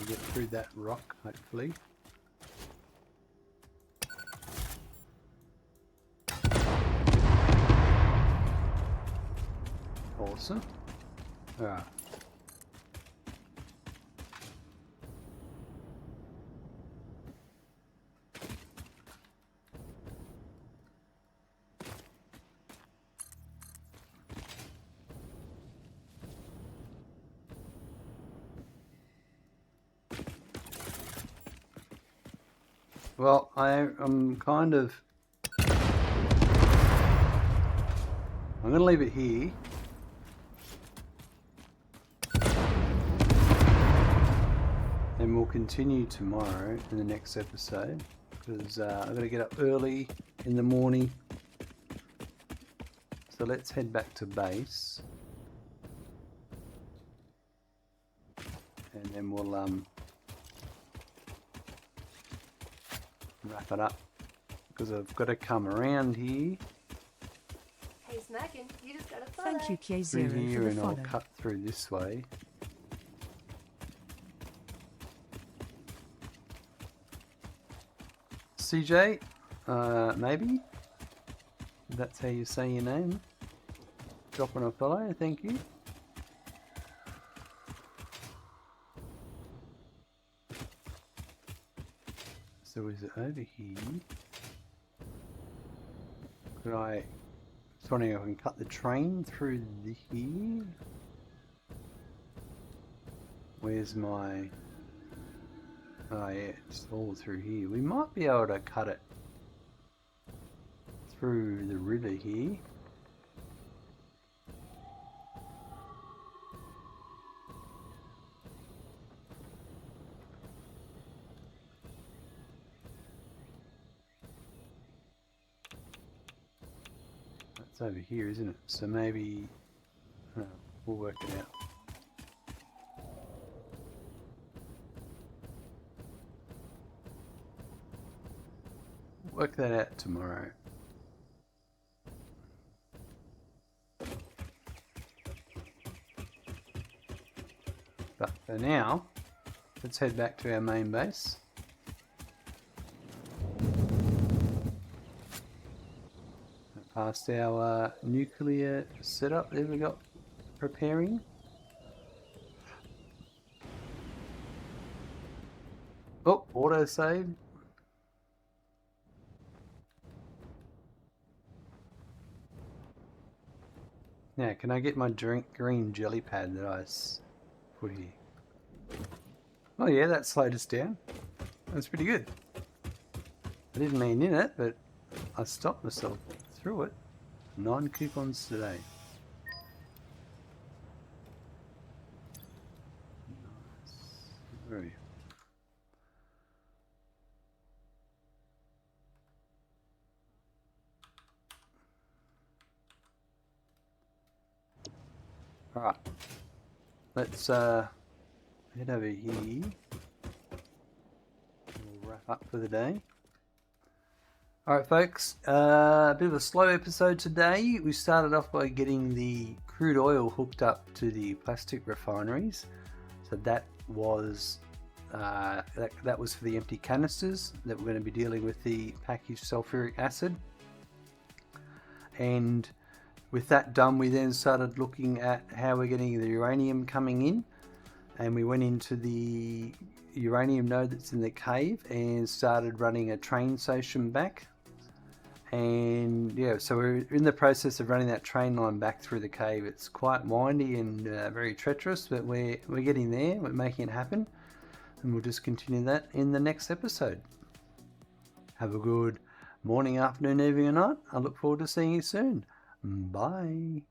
get through that rock, hopefully. Awesome. Alright. Well, I'm kind of... I'm going to leave it here. And we'll continue tomorrow in the next episode. Because I've got to get up early in the morning. So let's head back to base. And then we'll wrap it up. Because I've got to come around here. Hey, Smackin', you just got a follow. Thank you, K0, Through here, for the and follow. I'll cut through this way. CJ, maybe? That's how you say your name. Dropping a follow, thank you. So is it over here? Could I... just wondering if I can cut the train through here? Where's my... oh yeah, it's all through here. We might be able to cut it through the river here. That's over here, isn't it? So maybe... oh, we'll work it out. Work that out tomorrow. But for now, let's head back to our main base. Past our nuclear setup that we got preparing. Oh, autosave. Now, can I get my green jelly pad that I put here? Oh yeah, that slowed us down. That's pretty good. I didn't mean in it, but I stopped myself through it. 9 coupons today. Nice. Where are you? Alright, let's head over here. We'll wrap up for the day. Alright folks, a bit of a slow episode today. We started off by getting the crude oil hooked up to the plastic refineries. So that was that was for the empty canisters that we're going to be dealing with the packaged sulfuric acid. And with that done, we then started looking at how we're getting the uranium coming in, and we went into the uranium node that's in the cave and started running a train station back. And yeah, so we're in the process of running that train line back through the cave. It's quite windy and very treacherous, but we're getting there. We're making it happen, and we'll just continue that in the next episode. Have a good morning, afternoon, evening, or night. I look forward to seeing you soon. Bye.